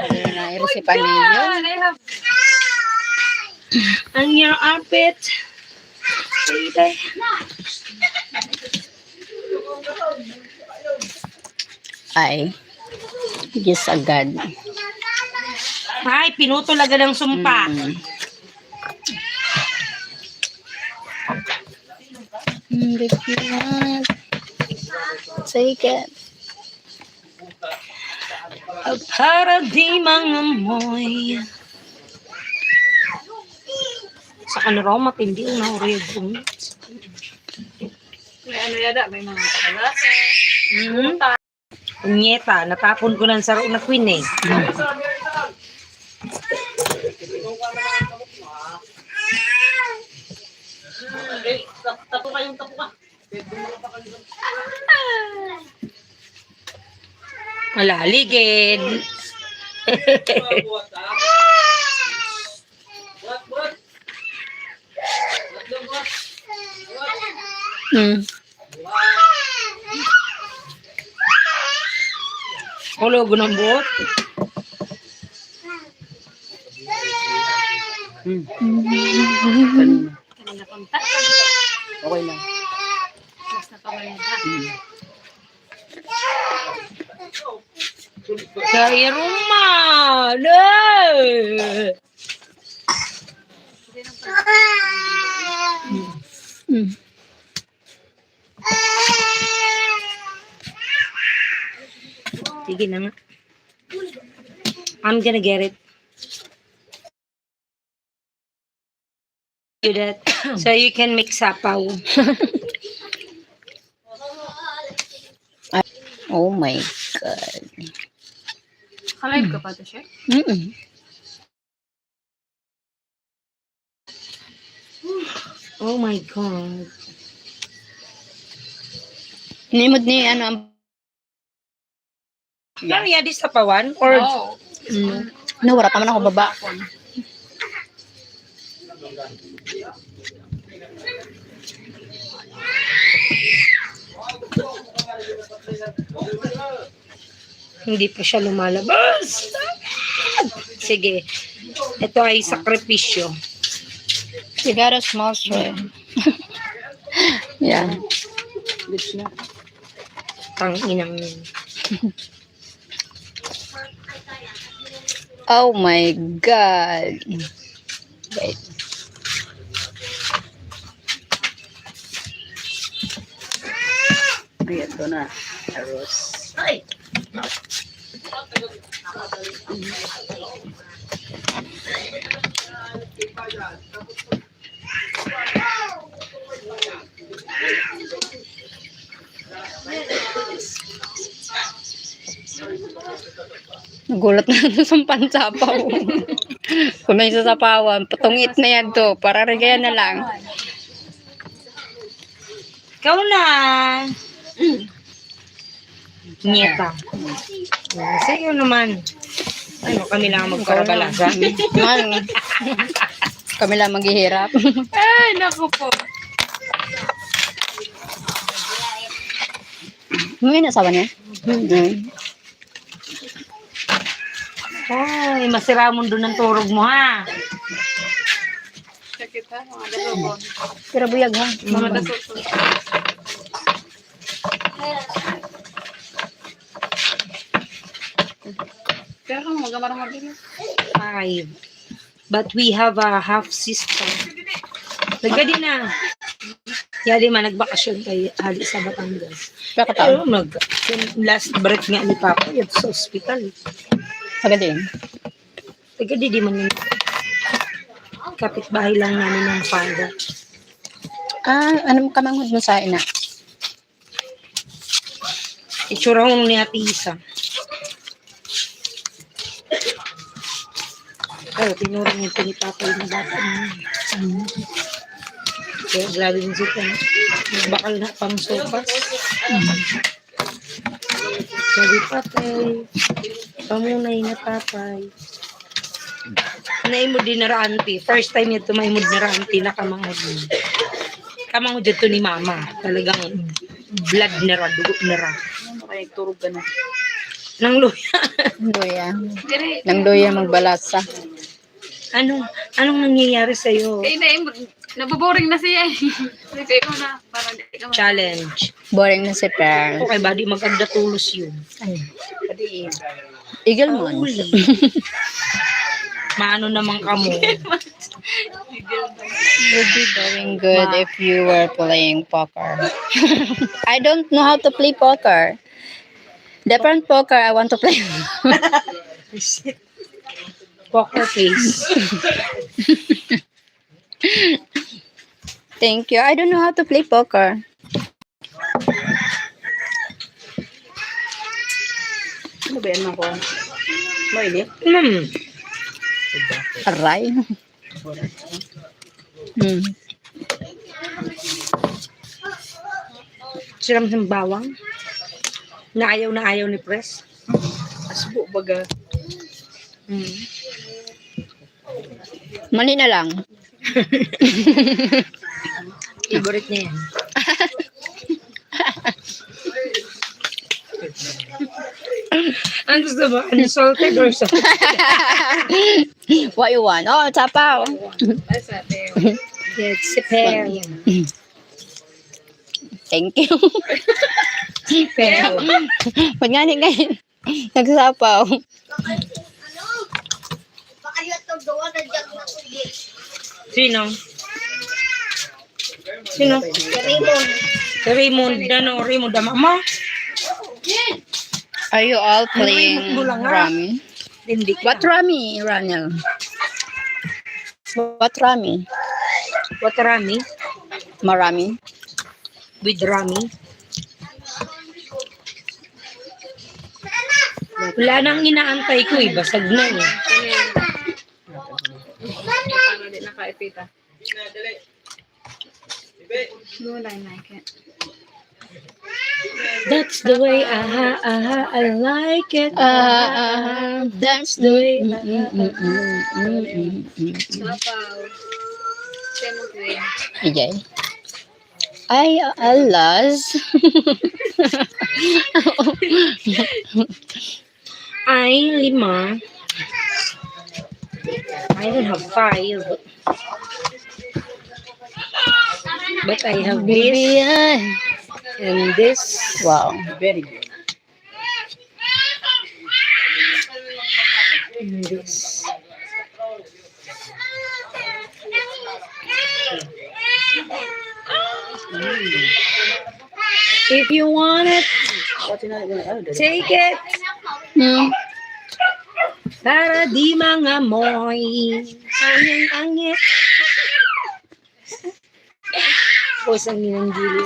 Ayun na, iresipan ninyo. yan, I have On your armpit. Baby. Ay. Yes, agad. Ay, pinutol agad ng sumpa. If you want, take it. Para di mangamoy. Sa kanila matindi na red. may ano yada, may mga kalas. Punyeta, natapon ko ng saro na queen eh. Tapo kayong tapo ka. Malaligid. Buhat ha. Buhat, buhat. Buhat lang, buhat. Kulogo ng buhok. Okay lang. Kay Roma. No. Sige na nga. I'm gonna get it. Do that. So you can make sapaw. Oh my God. Kalive ka pa to siya? Oh my God. Nimod ni ano ang Pero yeah, di sapawan? Or Oo. nawara pa man ako baba. hindi pa siya lumalabas? Sige. Ito ay sakripisyo. You got a small tray. Yeah. Bitch na. Tang inang yun. Oh my God. Wait. Ay, ito na. Aros. Nagulat na sa pansapaw. Kung may sasapawan, patungit na yan to. Para regayan na lang. Ikaw na. Nieta. Sa'yo naman. Ano, kami lang ang magkarabalasa. Man. Kami lang maghihirap. Ay, naku po. May nasawa niya? Ay, masira mundo ng turog mo, ha? Sakit ha, mga dalawang. Pero buyag ha. Mga dasot. Kaya ka magamarang mabilis. 5. But we have a half sister. Nagkadi na. Yari man, nagbakasyon kay Ali sa Batangas. Kakataon. Last breath nga ni Papa, yun sa hospital. Kagaling. Nagkadi di man yun. Kapitbahay lang namin ng father. Anong kamanghod mo sa ina? Itsura ko ni Ate Isa. Oh, tinuring ito ni Papa yung bata niya. Kaya grabe din siya. Bakal na pang sopas. Sabi patay. Pamunay na tatay. Naimod din na ranti. First time ito maimod na ranti na kamangod mo. Kamangod dito ni Mama. Talagang blood na ra, dugo na ra. Ay, turog ka na. Nang luya. Luya. Nang luya magbalasa. Anong nangyayari sa'yo? Eh, naboboring na siya eh. Sige, ikaw na. Para di ka Challenge. Boring na si Per. Okay ba? Di maganda tulos yun. Eagle Mons. Uli. Maano naman kamo. Would be doing good if you were playing poker. I don't know how to play poker. Different poker I want to play. Poker face. Thank you. I don't know how to play poker. Ano ba yan ako? Mainit? Aray. Siram ng bawang. Na ayaw ni Pres. Asbo baga. Mali na lang. Favorite niya yan. Ano gusto ba? Unsalted or salted? What you want? Oh, tapaw. Yes, si Per. Thank you. Per. Pag nga ngayon, nagsapaw. Baka yun itong gawa na dyan na kundi. Sino? Sino? Raymond. Si Raymond. Ano? Raymond na mama? Are you all playing Bulang nga. Rami? Hindi ka. What Rami, Raniel? What Rami? What Rami? Marami? With Rami? Wala nang inaantay ko eh. Basag na eh. Para di nakaipita. No, I like it. That's the way, I like it. That's the way. Sapaw. Lemon green. Okay. Ay, alas. Ay, 5. I don't have 5. But I have this and this. Wow. Very good. And this. If you want it, take it. Para di mangamoy. Angin-angin. Pos ang ginang-gili.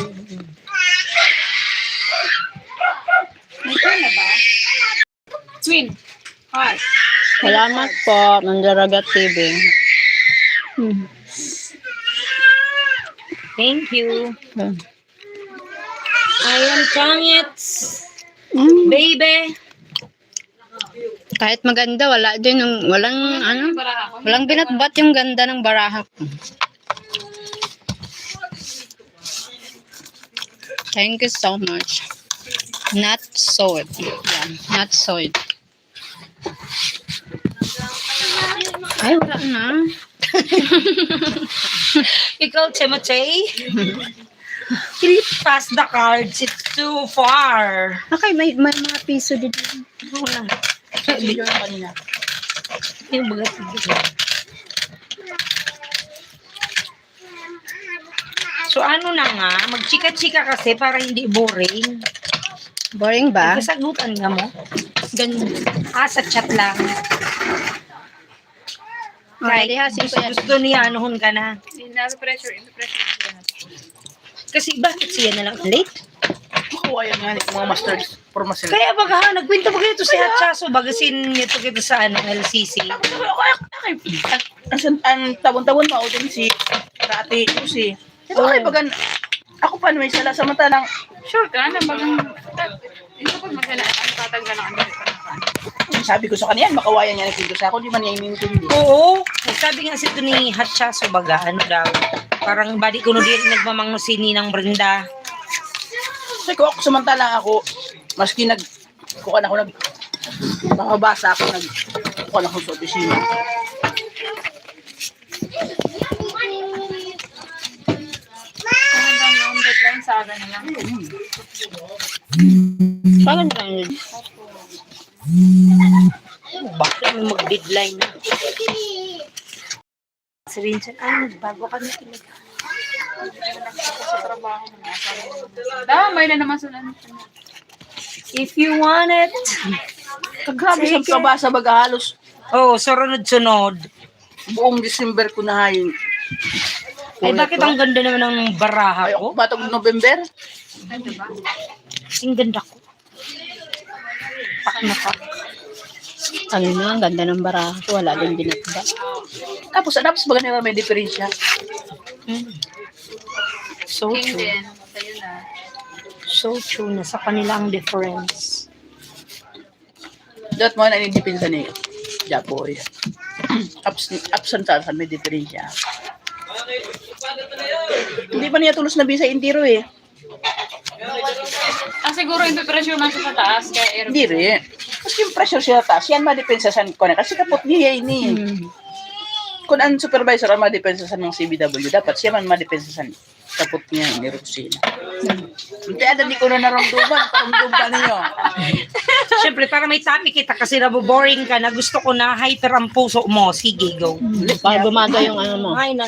Twin. Hi. Salamat po, Mandaragat TV. Thank you. Hmm. Ayan, Changits. Mm. Baby. Kahit maganda, wala din yung, walang binatbat yung ganda ng baraha ko. Thank you so much. Not sold. Yeah, not sold. Ay, wala na. Ikaw, Timothy. Please pass the cards. It's too far. Okay, may mga piso dito. Wala. Video na kanina. Yung bagat. So ano na nga, magchika-chika kasi para hindi boring. Boring ba? Kasagutan nga mo. Ganun. Sa chat lang. Okay, hasin ko yan. Gusto niya, anuhon ka na. Pressure. Kasi bakit siya na lang late? Makawayan nga ni mga masters for myself. Kaya baga, nagkwento ba kayo si Hatchaso? Bagasin niyo to sa LCC. Ang tabon-tabon pa din si Rati si. Ito Oh. kay bagan ako pa may sala samantalang Sure ka na bagang hindi ko magana ang tatanggal ang sabi ko sa kanya makawayan niya nagpinto sa ako di man niya inintindi. Oo. Sabi nga si ito ni Hatchaso baga, ano daw. Parang badi ko no din nagmamangno si Ninang Brenda. Sabi ko ako samantalang ako maski kuha na ako makabasa ako kuha na ako sa opisina. yung deadline sa akin na lang. Bakit na yun? Bakit may mag-deadline na? Si Vincent, bago kami talaga. Sa trabaho na damay na naman sa If you want it. Grabe sa kabasa baga halos Oh, sunod-sunod. buong December ko na hayin. Ay, bakit ang ganda naman ng baraha Ay, ko? batog November. Kasing ganda ko. Pak na pak. Ano na, ang ganda ng baraha ko. Wala din binatba. Tapos baga nila may diferensya. So King true. din. Sa'yo na. So true na sa kanila ang difference. Dat mo na inidipinsa ni Japoy. Absent sa may diferensya. Hindi pa niya tulos na bisa intiro eh. Siguro yung preparation man siya sa taas kaya air. Hindi rin. Kasi yung pressure siya taas, yan madepensa sa ko na. Kasi kapot niya ini. Kung ang supervisor ang madepensa sa ng CBW, dapat siya man madepensa sa kapot niya ni Roxina. Hindi, di ko na naramdaman. Paramdam ninyo. Siyempre, para may topic kita kasi naboboring ka na gusto ko na hyper ang puso mo. Sige, go. Para bumaga yung ano mo. Ay,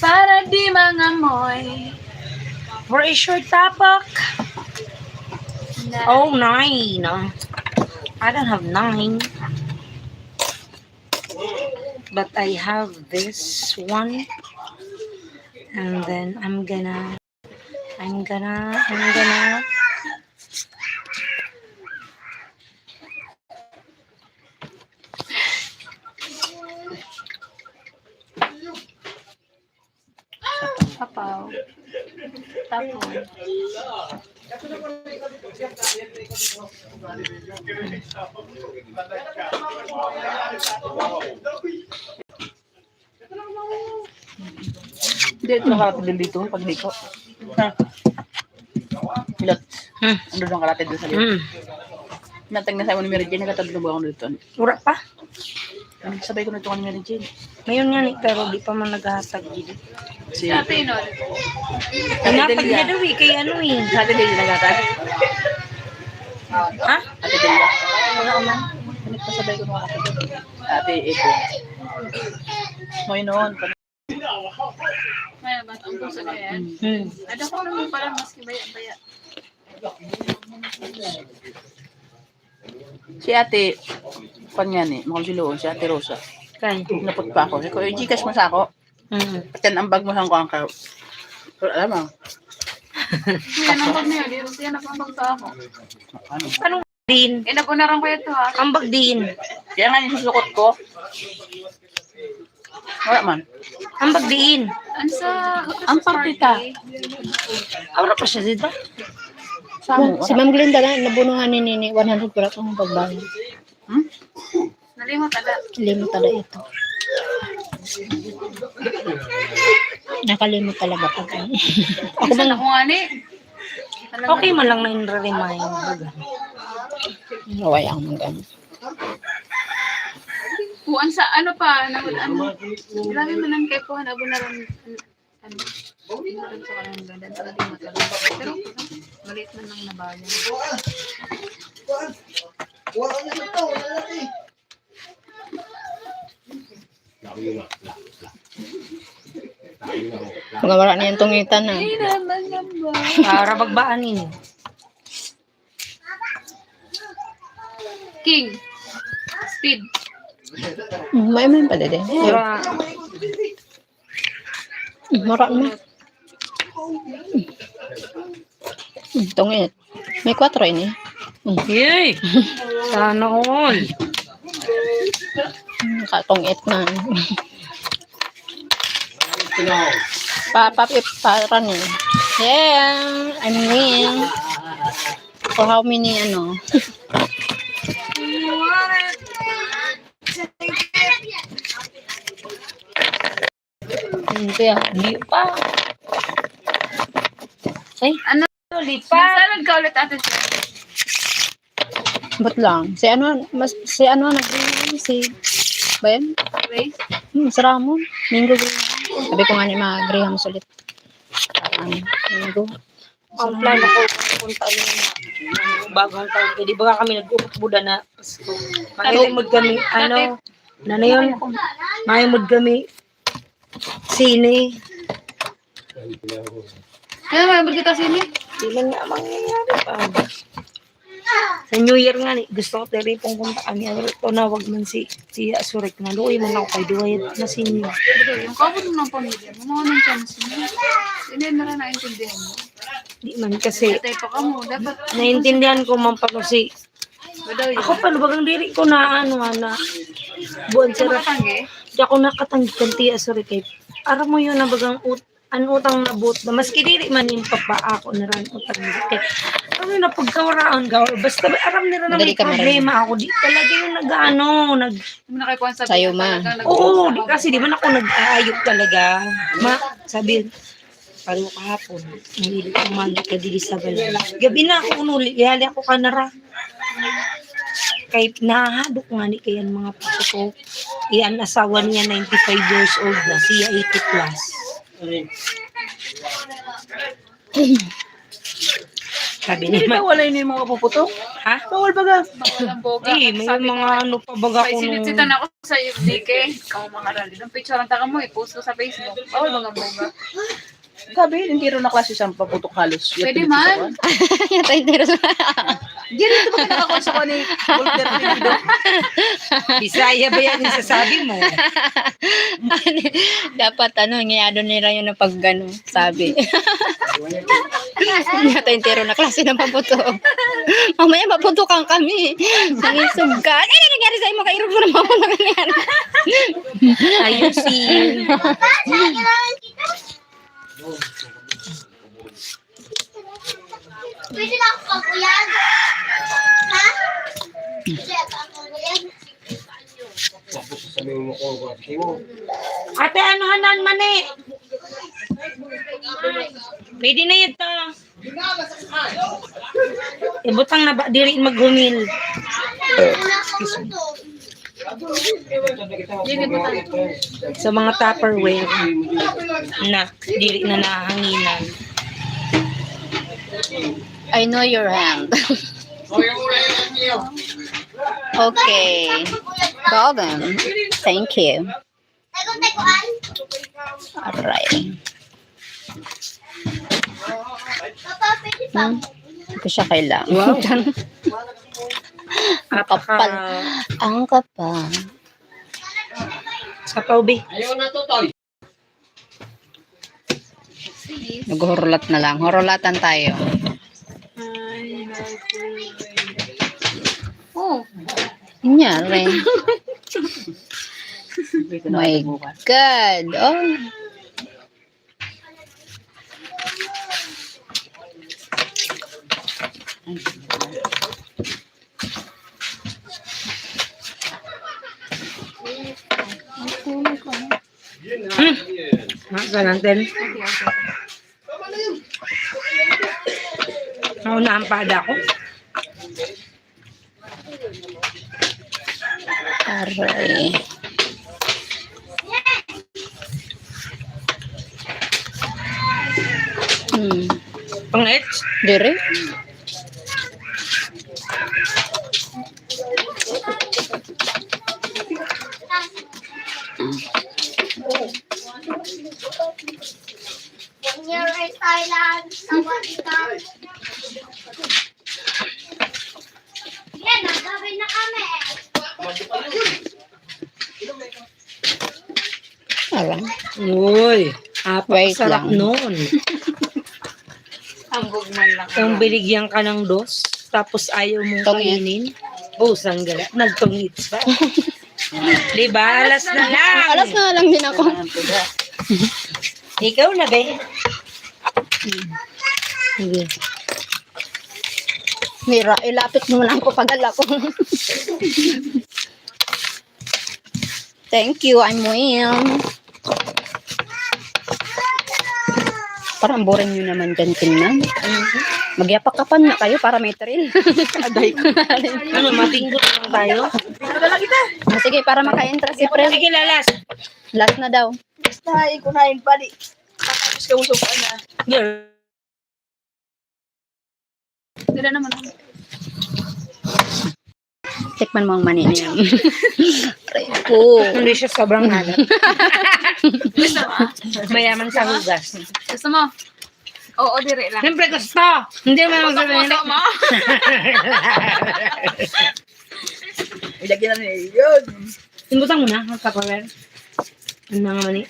Para di mangamoy. For a short topic. Oh, 9. I don't have 9. But I have this one. And then I'm gonna Papaw. Tapos. Hindi, ito nakarating dito pag liko. Ha? Hilot. Ano lang karating doon sa dito. Natang na sa ni Mary Jane, nakatablo ba ako dito? Ura pa. Sabay ko na ito ni Mary Jane. Ngayon nga ni, pero di pa man naghahatag dito. Si Ate Inol. Hinatag niya daw eh, kay ano eh. Ate Delia nagatag. Ha? Ate Delia. Wala ko man. Nagpasabay ko nung Ate Eko. May noon. May ba't ang puso na yan? Ada ko naman pala maski baya-baya. Si Ate, kanya ni, makusiloon, si Ate Rosa. Kay. Napot pa ako. Sabi ko, Gcash mo sa ako. At yan ang bag mo sa ko ang pero alam mo. Yan ang pag niya. Yan ang pag sa ako. Anong din? Inapunaran ko ito ha. Ambag din. Kaya nga yung susukot ko. Wala man. Ambag din. Ano sa... Ang partita. Aura pa siya dito. Si Ma'am Glinda na, nabunungan ni Nini, 100 para itong pagbayan. Nalimot ala. Limot talaga ito. Nakalimot talaga pag ano. Ako Isa bang, na kung ani. Okay man lang na in-remind. naway ang mga ano. Kuan sa ano pa. Ano. Grabe man lang kay Kuhan. Abo na rin. Ano. Hindi na rin sa kanang ganda. Talaga di matala. Pero maliit man lang nabayan. Pagawara na yung tungitan na. Para bagbaanin. King. Speed. May pa din. Para Mara na. Tungit. May 4 ini. yay! Sana all. Nakatungit na. Papapip para ni. Yeah, I'm win. For how many ano? Hindi pa. Ay, Ano? lipa. Magsalad ka ulit ate. Ba't lang? Si ano nag si Bayan? Grace. Si Ramon. Minggo. Sabi ko nga ni mag-graham ulit. Minggo. Ang plano ko punta na bagong taon. Kaya di ba kami nag-upuda na Pasko. Mayimod kami, ano, na yun? Mayimod kami sine. Kaya may kita sini. Di man nga mangyayari pa. Sa New Year nga ni, gusto ko teri pong punta kami. Tunawag man si Asurek na luoy man ako kay Duway na sinyo. Yung kabot ng pamilya mo, mga nang chance mo. Hindi na rin naintindihan mo. Di man kasi, Tayo pa ka mo, dapat naintindihan ko man pa si badaw yun. ako pa, bagang diri ko na ano nga na buwan sa Makatanggi. di ako nakatanggi kanti Asurek kay aram mo yun na bagang utang na but na maski diri man yung papa ako na ran utang na kay ano na pagkawaraon gawar basta aram nila na may Madali ka problema ako di talaga yung nag-ano nag Hindi mo na kayo kuhan sa Sa'yo, ma. oo di, kasi di man ako nag-aayok talaga ma sabi palo kahapon hindi ko mali ka dili sa bala gabi na ako unuli yali ako kanara kay nahadok nga ni kayan mga puso ko iyan asawa niya 95 years old na siya 80 plus. Sabi ni Ma, Wala yun yung mga puputok. ha? Bawal baga. Ang boga. May mga ano pa baga ko nung... Sinisitan ako sa FDK. Ikaw mga rally. Ang picture ang taka mo, i-post ko sa Facebook. Bawal mga boga. Sabi, hindi rin na klase sa paputok halos. Yung Pwede pinagsusukan. man. Yata interes. Hindi rin ito ba kinakakuha sa kanya ni Volker Dinido? Bisaya ba yan yung sasabi mo? Dapat ano, ngayado nila yun na pag ano, sabi. Yata intero na klase ng paputo. Mamaya maputukan kami. Nangisugkat. Ano nangyari sa'yo? Makairog mo na mga nangyari. Ayusin. Pwede na ako pagkuyan. Ha? Pwede ako pagkuyan. Ate, ano hanan man eh? Pwede na yun to. Ibutang na ba diri maghumil? Sa mga Tupperware na diri na nahanginan. I know your hand. Okay. Golden. Thank you. Tago-tagoan. Alright. Papa, pwede pa. Ito siya kailangan. Wow. Ang kapal. Ang kapal. Sa paubi. Maghurulat na lang. Hurulatan tayo. Ay, oh, Kunyari. Dito na My ako bukas. God. Oh. Saan natin? Naunahan pa ada ako. Aray. Pangit. Dire? When you're in Thailand, someone come. Yan, nagawin na kami. Alam. Uy, Wait sarap lang. nun. hambog man lang. Kung binigyan ka ng dos, tapos ayaw mong Tungit. kainin, busang gala. Nagtungit pa. Diba? Alas na lang. Alas na lang din ako. Ikaw na, be. Sige. Mira, ilapit mo lang ko pagala ko. Thank you, I'm William. Parang boring nyo naman dyan tingnan. Magyapak-kapan na kayo para may thrill. Aday ko na rin. Ano, matinggot lang tayo? Sige, para maka-entra si Fred. Sige, lalas. Last na daw. Basta ikunain pa di. Tapos kausap ka na. Girl. Sila naman. Tikman mo ang mani niya. Try ko. Hindi siya sobrang halat. Mayaman sa hugas. Gusto mo? Oo, dire lang. Siyempre gusto. Hindi mo sabihin. Puso mo? Ilagyan na niya yun. Timbutang mo na, magkapawer. Ang mga mani.